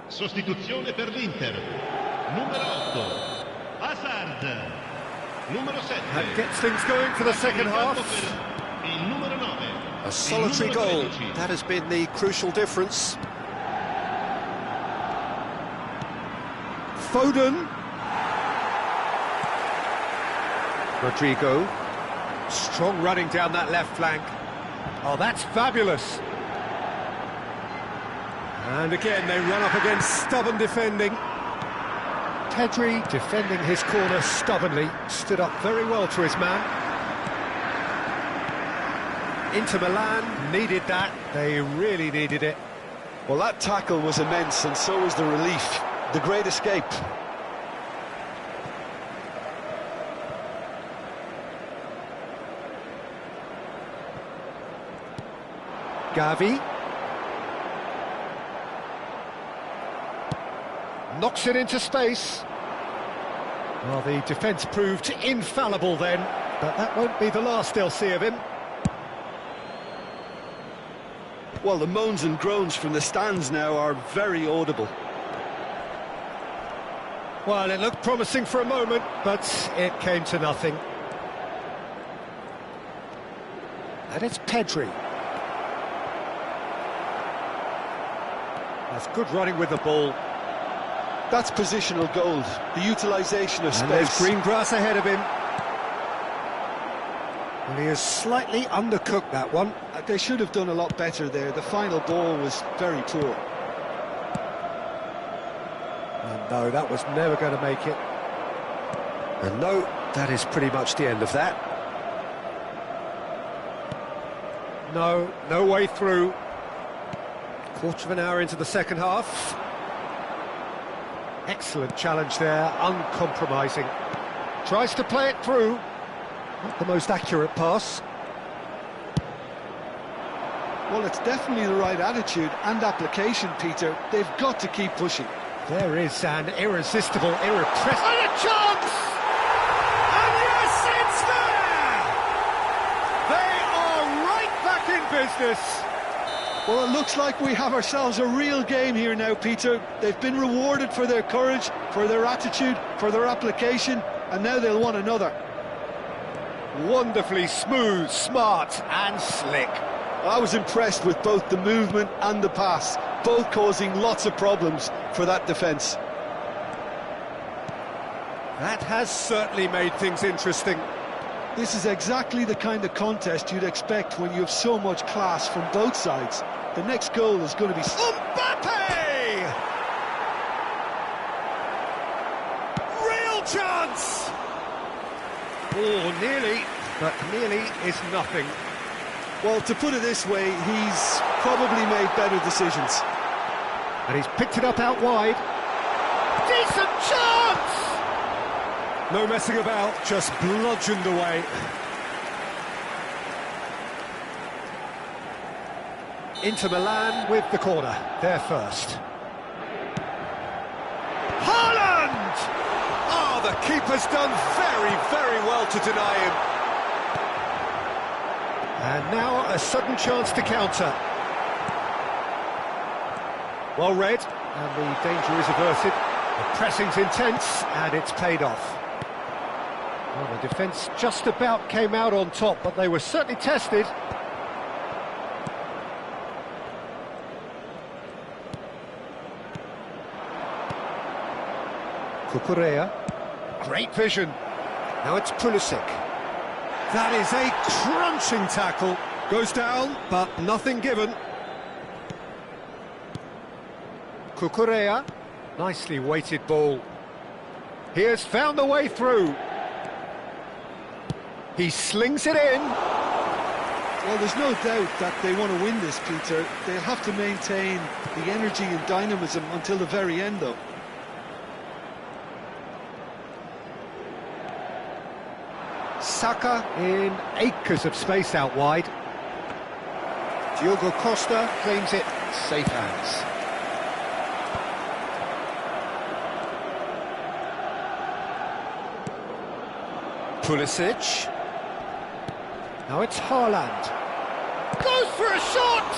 Sostituzione per l'Inter. Numero 8. Hazard. Numero 7. That gets things going for the second half. Il numero 9. A solitary goal. That has been the crucial difference. Foden. Rodrigo. Strong running down that left flank. Oh, that's fabulous. And again, they run up against stubborn defending. Pedri defending his corner stubbornly, stood up very well to his man. Inter Milan needed that, they really needed it. Well, that tackle was immense, and so was the relief. The great escape. Gavi. Knocks it into space. Well, the defence proved infallible then, but that won't be the last they'll see of him. Well, the moans and groans from the stands now are very audible. Well, it looked promising for a moment, but it came to nothing. And it's Pedri. That's good running with the ball. That's positional gold, the utilisation of space. And there's green grass ahead of him. Well, he has slightly undercooked that one. They should have done a lot better there. The final ball was very poor. And no, that was never going to make it. And no, that is pretty much the end of that. No, no way through. Quarter of an hour into the second half. Excellent challenge there, uncompromising. Tries to play it through. Not the most accurate pass. Well, it's definitely the right attitude and application, Peter. They've got to keep pushing. There is an irresistible, irrepressible... And a chance! And yes, it's there! They are right back in business. Well, it looks like we have ourselves a real game here now, Peter. They've been rewarded for their courage, for their attitude, for their application, and now they'll want another. Wonderfully smooth, smart and slick. I was impressed with both the movement and the pass, both causing lots of problems for that defence. That has certainly made things interesting. This is exactly the kind of contest you'd expect when you have so much class from both sides. The next goal is going to be... Mbappe! Real chance! Oh, nearly, but nearly is nothing. Well, to put it this way, he's probably made better decisions. And he's picked it up out wide. Decent chance! No messing about, just bludgeoned away. Inter Milan with the corner, they're first. Haaland! Oh, the keeper's done very, very well to deny him. And now a sudden chance to counter. Well read, and the danger is averted. The pressing's intense, and it's paid off. Well, the defence just about came out on top, but they were certainly tested. Cucurella. Great vision. Now it's Pulisic. That is a crunching tackle. Goes down, but nothing given. Cucurella. Nicely weighted ball. He has found the way through. He slings it in. Well, there's no doubt that they want to win this, Peter. They'll have to maintain the energy and dynamism until the very end, though. Saka in acres of space out wide. Diogo Costa claims it, safe hands. Pulisic. Now it's Haaland. Goes for a shot!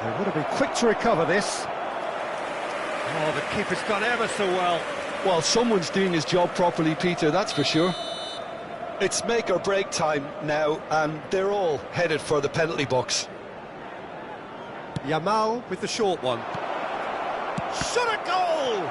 They want to be quick to recover this. Oh, the keeper's done ever so well. Well, someone's doing his job properly, Peter, that's for sure. It's make or break time now, and they're all headed for the penalty box. Yamal with the short one. Shot a goal!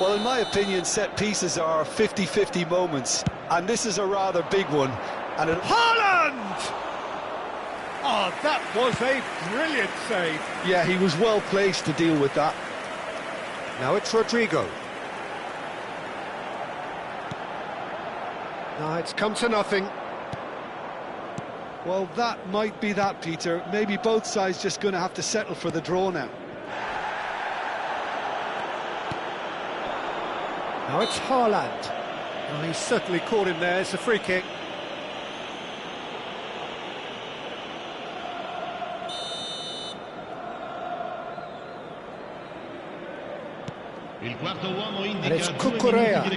Well, in my opinion, set pieces are 50-50 moments, and this is a rather big one. And Haaland! Oh, that was a brilliant save. Yeah, he was well placed to deal with that. Now it's Rodrigo. Now it's come to nothing. Well, that might be that, Peter. Maybe both sides just going to have to settle for the draw now. Now it's Haaland. Oh, he's certainly caught him there. It's a free kick. And it's Cucurella.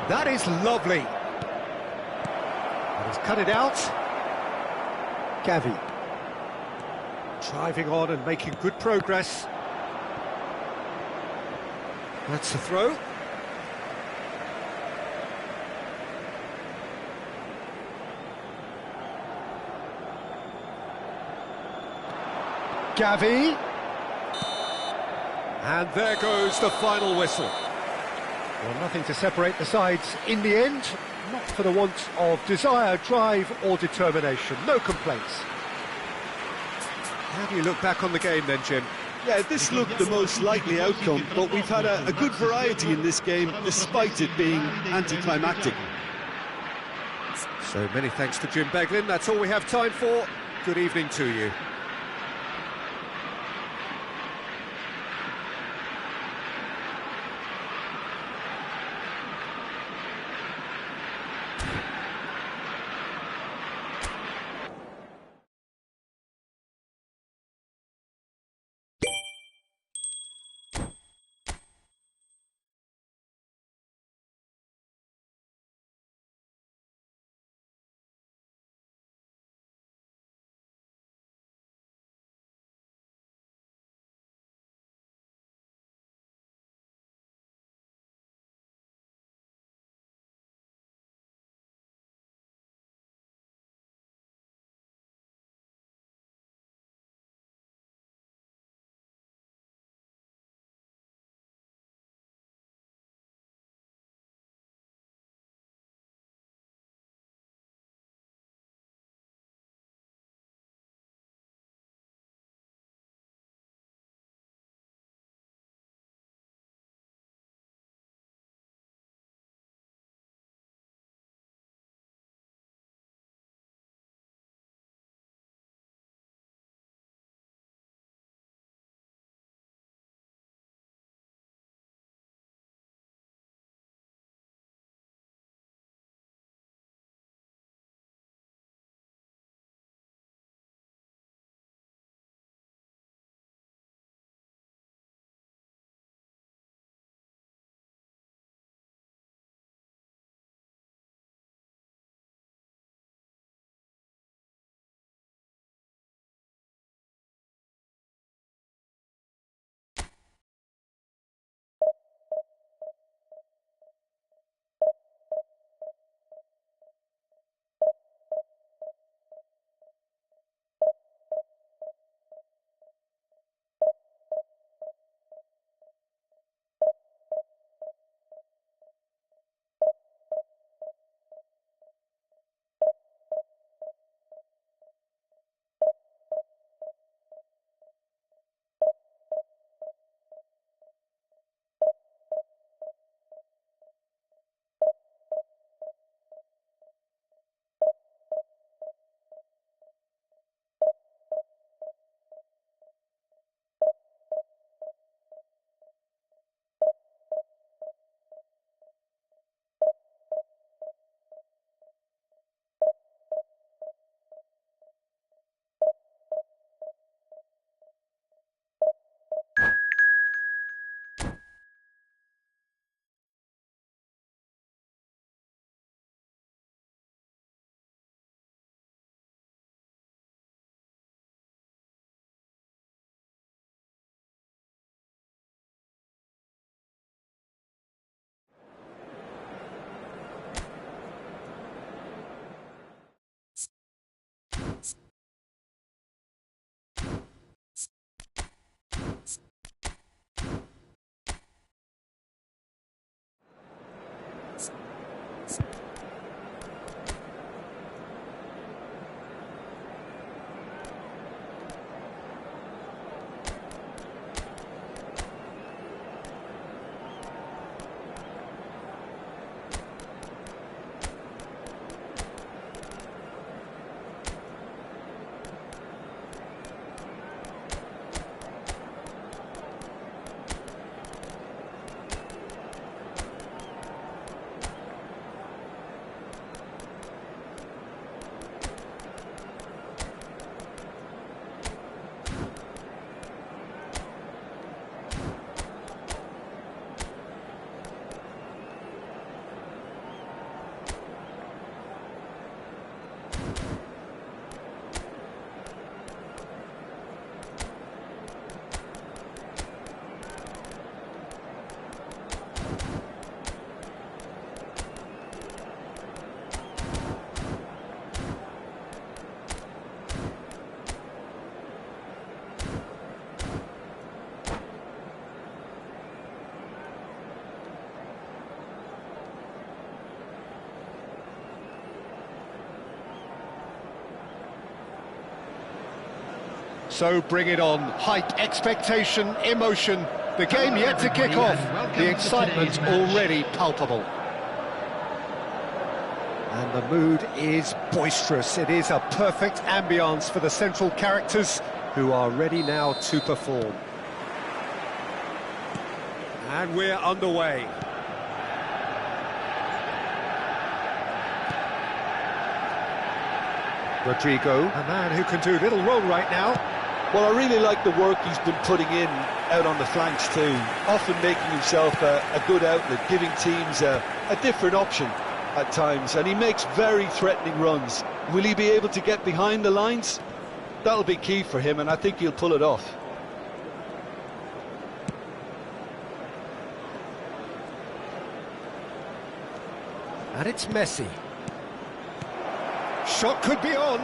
That is lovely. And he's cut it out. Gavi. Driving on and making good progress. That's the throw. Gavi. And there goes the final whistle. Well, nothing to separate the sides in the end, not for the want of desire, drive or determination. No complaints. How do you look back on the game then, Jim? Yeah, this looked the most likely outcome, but we've had a good variety in this game, despite it being anticlimactic. So many thanks to Jim Beglin. That's all we have time for. Good evening to you. So bring it on. Hype, expectation, emotion. The game yet to kick off. The excitement's already palpable. And the mood is boisterous. It is a perfect ambience for the central characters who are ready now to perform. And we're underway. Rodrigo, a man who can do little wrong right now. Well, I really like the work he's been putting in out on the flanks too, often making himself a good outlet, giving teams a different option at times, and he makes very threatening runs. Will he be able to get behind the lines? That'll be key for him, and I think he'll pull it off. And it's Messi. Shot could be on.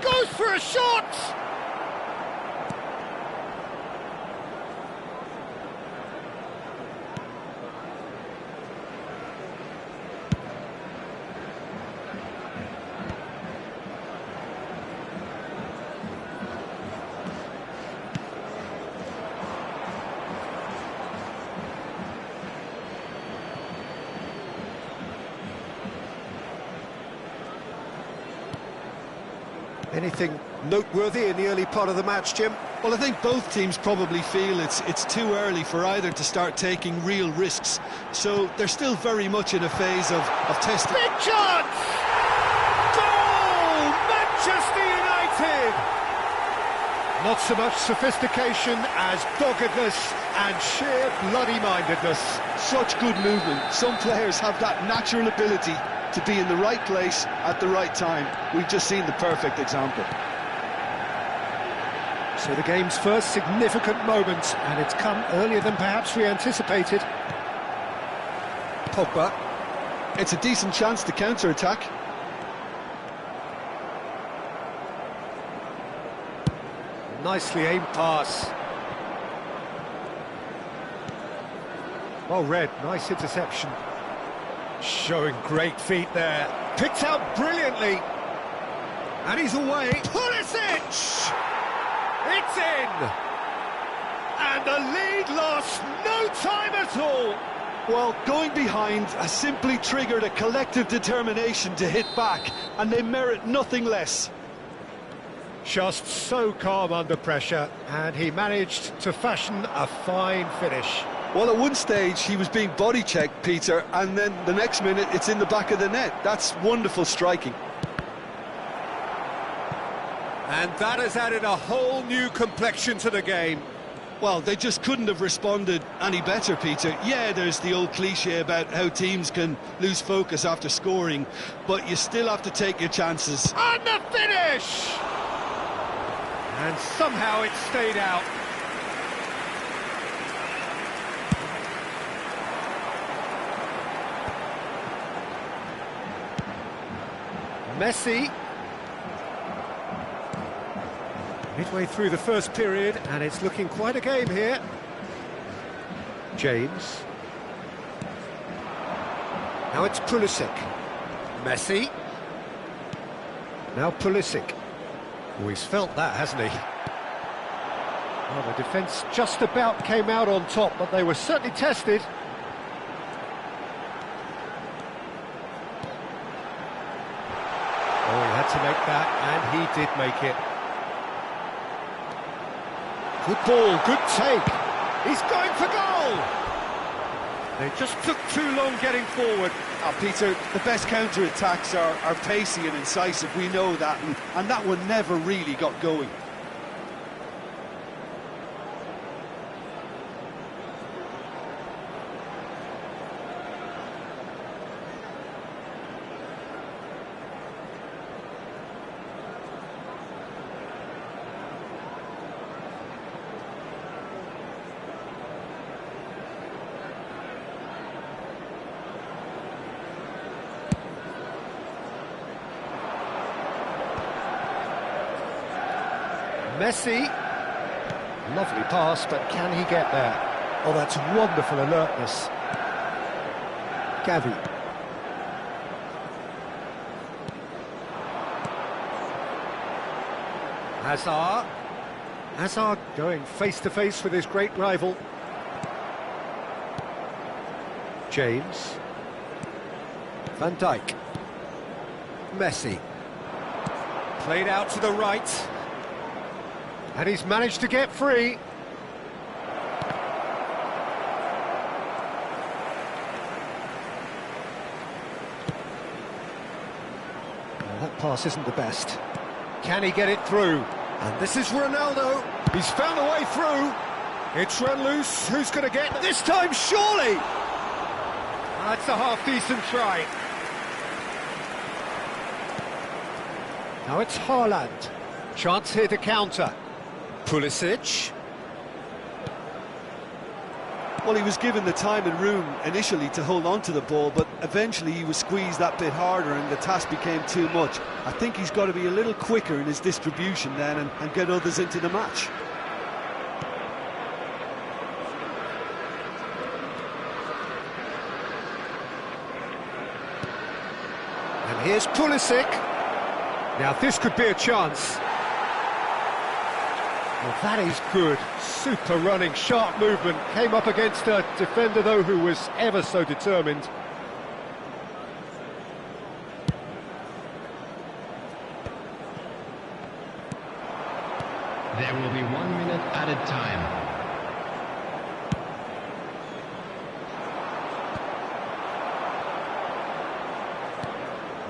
Goes for a shot! Anything noteworthy in the early part of the match, Jim? Well, I think both teams probably feel it's too early for either to start taking real risks. So they're still very much in a phase of testing. Big chance! Goal! Manchester United! Not so much sophistication as doggedness and sheer bloody-mindedness. Such good movement. Some players have that natural ability to be in the right place at the right time. We've just seen the perfect example. So the game's first significant moment, and it's come earlier than perhaps we anticipated. Pogba. It's a decent chance to counter-attack. Nicely aimed pass. Well read, nice interception. Showing great feet there. Picked out brilliantly. And he's away. Pulisic! It's in! And the lead lost no time at all. Well, going behind has simply triggered a collective determination to hit back, and they merit nothing less. Just so calm under pressure, and he managed to fashion a fine finish. Well, at one stage he was being body-checked, Peter, and then the next minute it's in the back of the net. That's wonderful striking. And that has added a whole new complexion to the game. Well, they just couldn't have responded any better, Peter. Yeah, there's the old cliche about how teams can lose focus after scoring, but you still have to take your chances. And the finish! And somehow it stayed out. Messi. Midway through the first period, and it's looking quite a game here. James. Now it's Pulisic. Messi. Now Pulisic. Oh, he's felt that, hasn't he? Well, the defence just about came out on top, but they were certainly tested. Oh, he had to make that, and he did make it. Good ball, good take. He's going for goal! They just took too long getting forward. Peter, the best counter-attacks are pacey and incisive, we know that, and that one never really got going. Messi. Lovely pass, but can he get there? Oh, that's wonderful alertness. Gavi. Hazard going face-to-face with his great rival. James. Van Dijk. Messi. Played out to the right. And he's managed to get free. Well, that pass isn't the best. Can he get it through? And this is Ronaldo. He's found a way through. It's run loose. Who's going to get this time? Surely! That's a half-decent try. Now it's Haaland. Chance here to counter. Pulisic. Well, he was given the time and room initially to hold on to the ball, but eventually he was squeezed that bit harder and the task became too much. I think he's got to be a little quicker in his distribution then and get others into the match. And here's Pulisic. Now this could be a chance. Well, that is good. Super running, sharp movement. Came up against a defender, though, who was ever so determined. There will be 1 minute added time.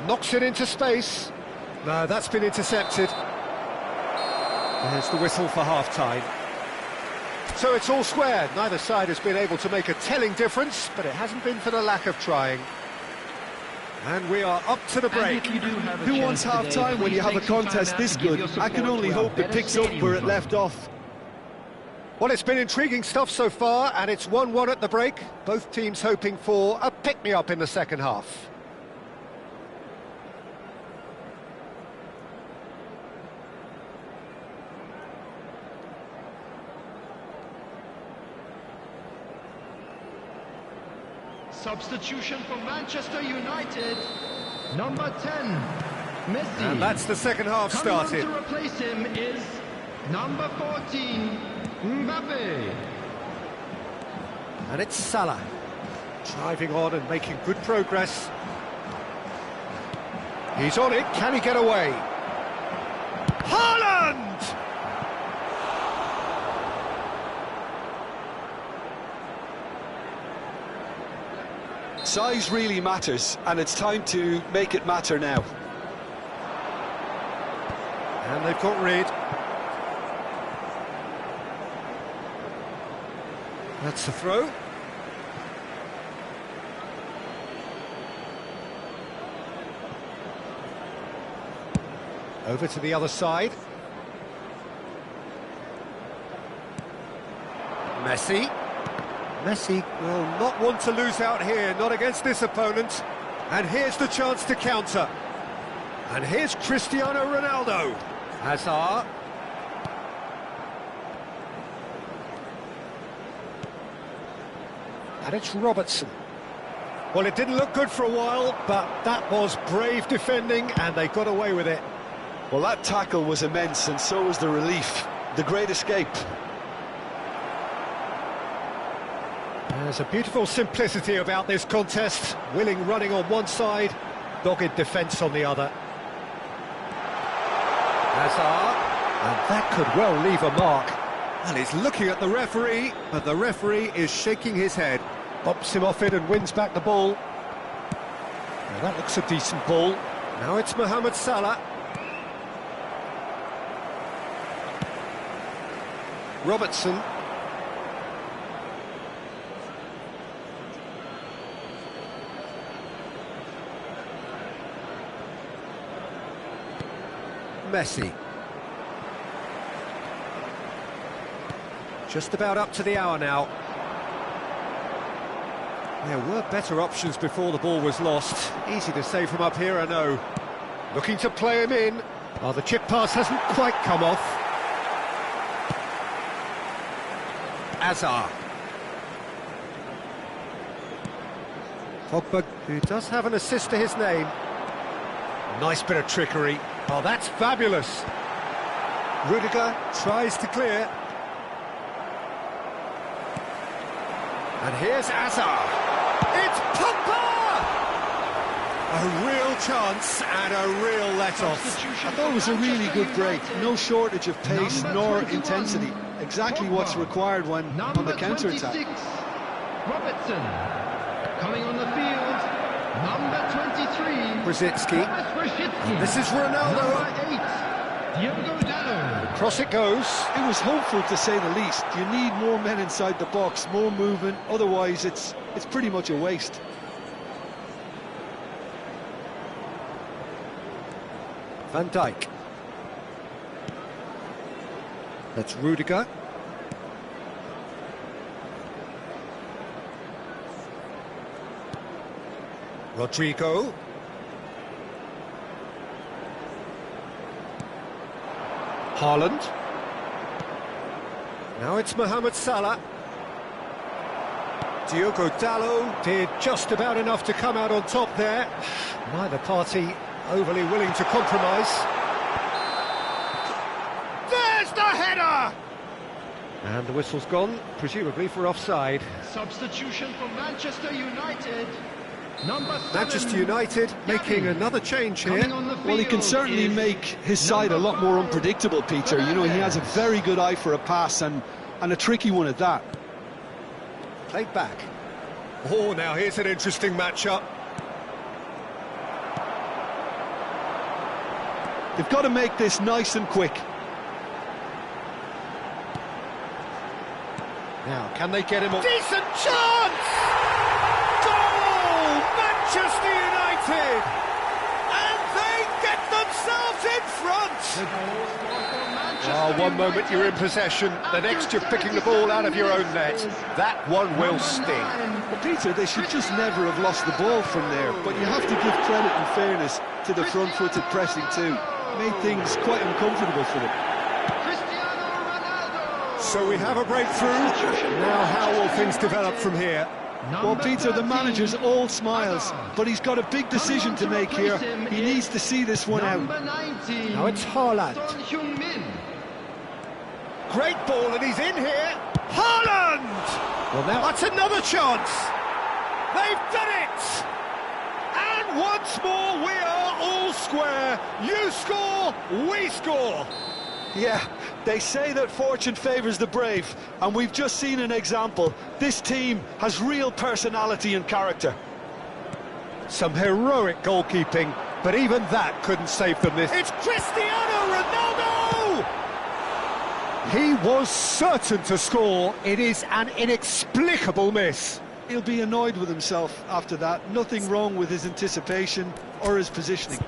Knocks it into space. No, that's been intercepted. There's the whistle for half-time. So it's all square. Neither side has been able to make a telling difference, but it hasn't been for the lack of trying. And we are up to the break. Who wants half-time when you have a contest this good? I can only hope it picks up where it left off. Well, it's been intriguing stuff so far, and it's 1-1 at the break. Both teams hoping for a pick-me-up in the second half. Substitution for Manchester United. Number 10, Messi. And that's the second half started. Coming on to replace him is number 14, Mbappe. And it's Salah. Driving on and making good progress. He's on it. Can he get away? Haaland! Size really matters, and it's time to make it matter now. And they've got rid. That's the throw. Over to the other side. Messi. Messi will not want to lose out here, not against this opponent. And here's the chance to counter. And here's Cristiano Ronaldo. Hazard. And it's Robertson. Well, it didn't look good for a while, but that was brave defending, and they got away with it. Well, that tackle was immense, and so was the relief. The great escape. There's a beautiful simplicity about this contest. Willing running on one side, dogged defence on the other. Hazard, and that could well leave a mark. And he's looking at the referee, but the referee is shaking his head. Bumps him off it and wins back the ball. Now that looks a decent ball. Now it's Mohamed Salah. Robertson. Messi. Just about up to the hour now. There were better options before the ball was lost. Easy to say from up here, I know. Looking to play him in. Oh, the chip pass hasn't quite come off. Hazard. Pogba, who does have an assist to his name. Nice bit of trickery. Oh, that's fabulous. Rudiger tries to clear. And here's Azar. It's Pogba! A real chance and a real let-off. I thought it was a really good break. No shortage of pace nor intensity. Exactly what's required when on the counter-attack. Robertson. Coming on the field, number 23. Brzezinski. This is Ronaldo. Number 8. Diogo Dalot. Cross it goes. It was hopeful, to say the least. You need more men inside the box, more movement. Otherwise, it's pretty much a waste. Van Dijk. That's Rudiger. Rodrigo. Haaland. Now it's Mohamed Salah. Diogo Dalot did just about enough to come out on top there. Neither party overly willing to compromise. There's the header! And the whistle's gone, presumably for offside. Substitution for Manchester United. Number 7. Manchester United making another change here. Well, he can certainly make his side a lot more unpredictable, Peter. You know, he has a very good eye for a pass and a tricky one at that. Played back. Oh, now here's an interesting matchup. They've got to make this nice and quick. Now, can they get him a decent chance? Goal! Manchester United! And they get themselves in front! Oh, one moment you're in possession, the next you're picking the ball out of your own net. That one will sting. Well, Peter, they should just never have lost the ball from there, but you have to give credit and fairness to the front-footed pressing too. Made things quite uncomfortable for them. So we have a breakthrough. Now how will things develop from here? Well, Peter, the manager's all smiles, but he's got a big decision to make here. He needs to see this one out. Now it's Haaland. Great ball, and he's in here. Haaland! Well, now that's another chance. They've done it! And once more, we are all square. You score, we score. Yeah, they say that fortune favours the brave, and we've just seen an example. This team has real personality and character. Some heroic goalkeeping, but even that couldn't save them this. It's Cristiano Ronaldo! He was certain to score. It is an inexplicable miss. He'll be annoyed with himself after that. Nothing wrong with his anticipation or his positioning.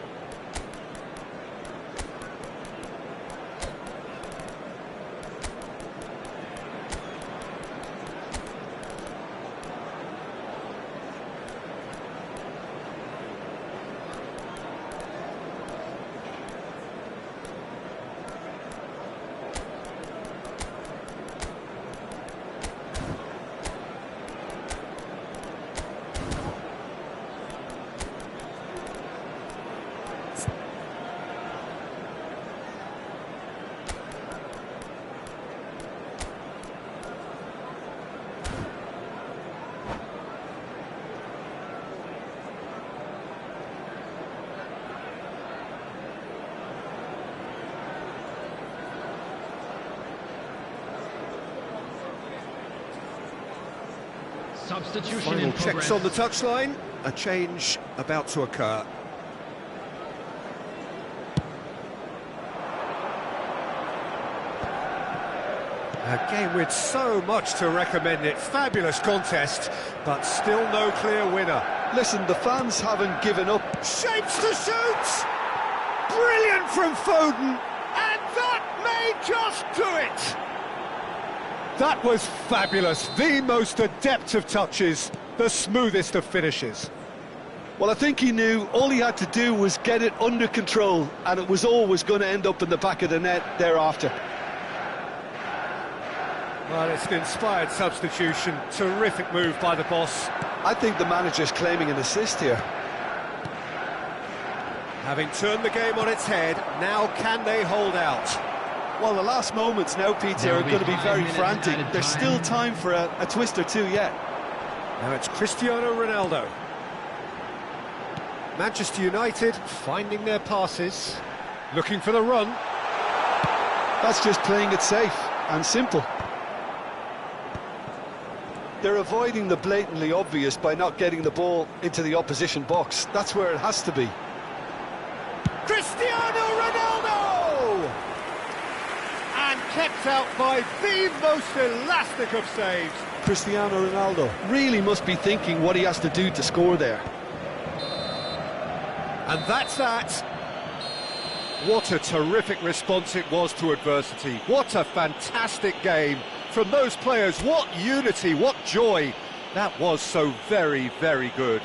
Substitution Final in progress. checks on the touchline. A change about to occur. A game with so much to recommend it. Fabulous contest, but still no clear winner. Listen, the fans haven't given up. Shapes to shoot! Brilliant from Foden! And that may just do it! That was fabulous. The most adept of touches, the smoothest of finishes. Well, I think he knew all he had to do was get it under control, and it was always going to end up in the back of the net thereafter. Well, it's an inspired substitution. Terrific move by the boss. I think the manager's claiming an assist here. Having turned the game on its head, now can they hold out? Well, the last moments now, Peter, are going to be very frantic. There's still time for a twist or two yet. Now it's Cristiano Ronaldo. Manchester United finding their passes, looking for the run. That's just playing it safe and simple. They're avoiding the blatantly obvious by not getting the ball into the opposition box. That's where it has to be. Cristiano Ronaldo! And kept out by the most elastic of saves. Cristiano Ronaldo really must be thinking what he has to do to score there. And that's that. What a terrific response it was to adversity. What a fantastic game from those players. What unity, what joy. That was so very, very good.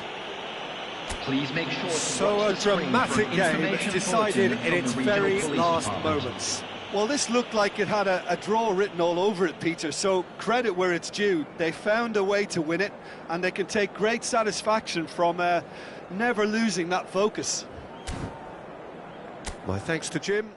Please make sure to So a watch the screen dramatic for game information decided bulletin in from its the regional very police last department. moments. Well, this looked like it had a draw written all over it, Peter, so credit where it's due. They found a way to win it, and they can take great satisfaction from never losing that focus. My thanks to Jim.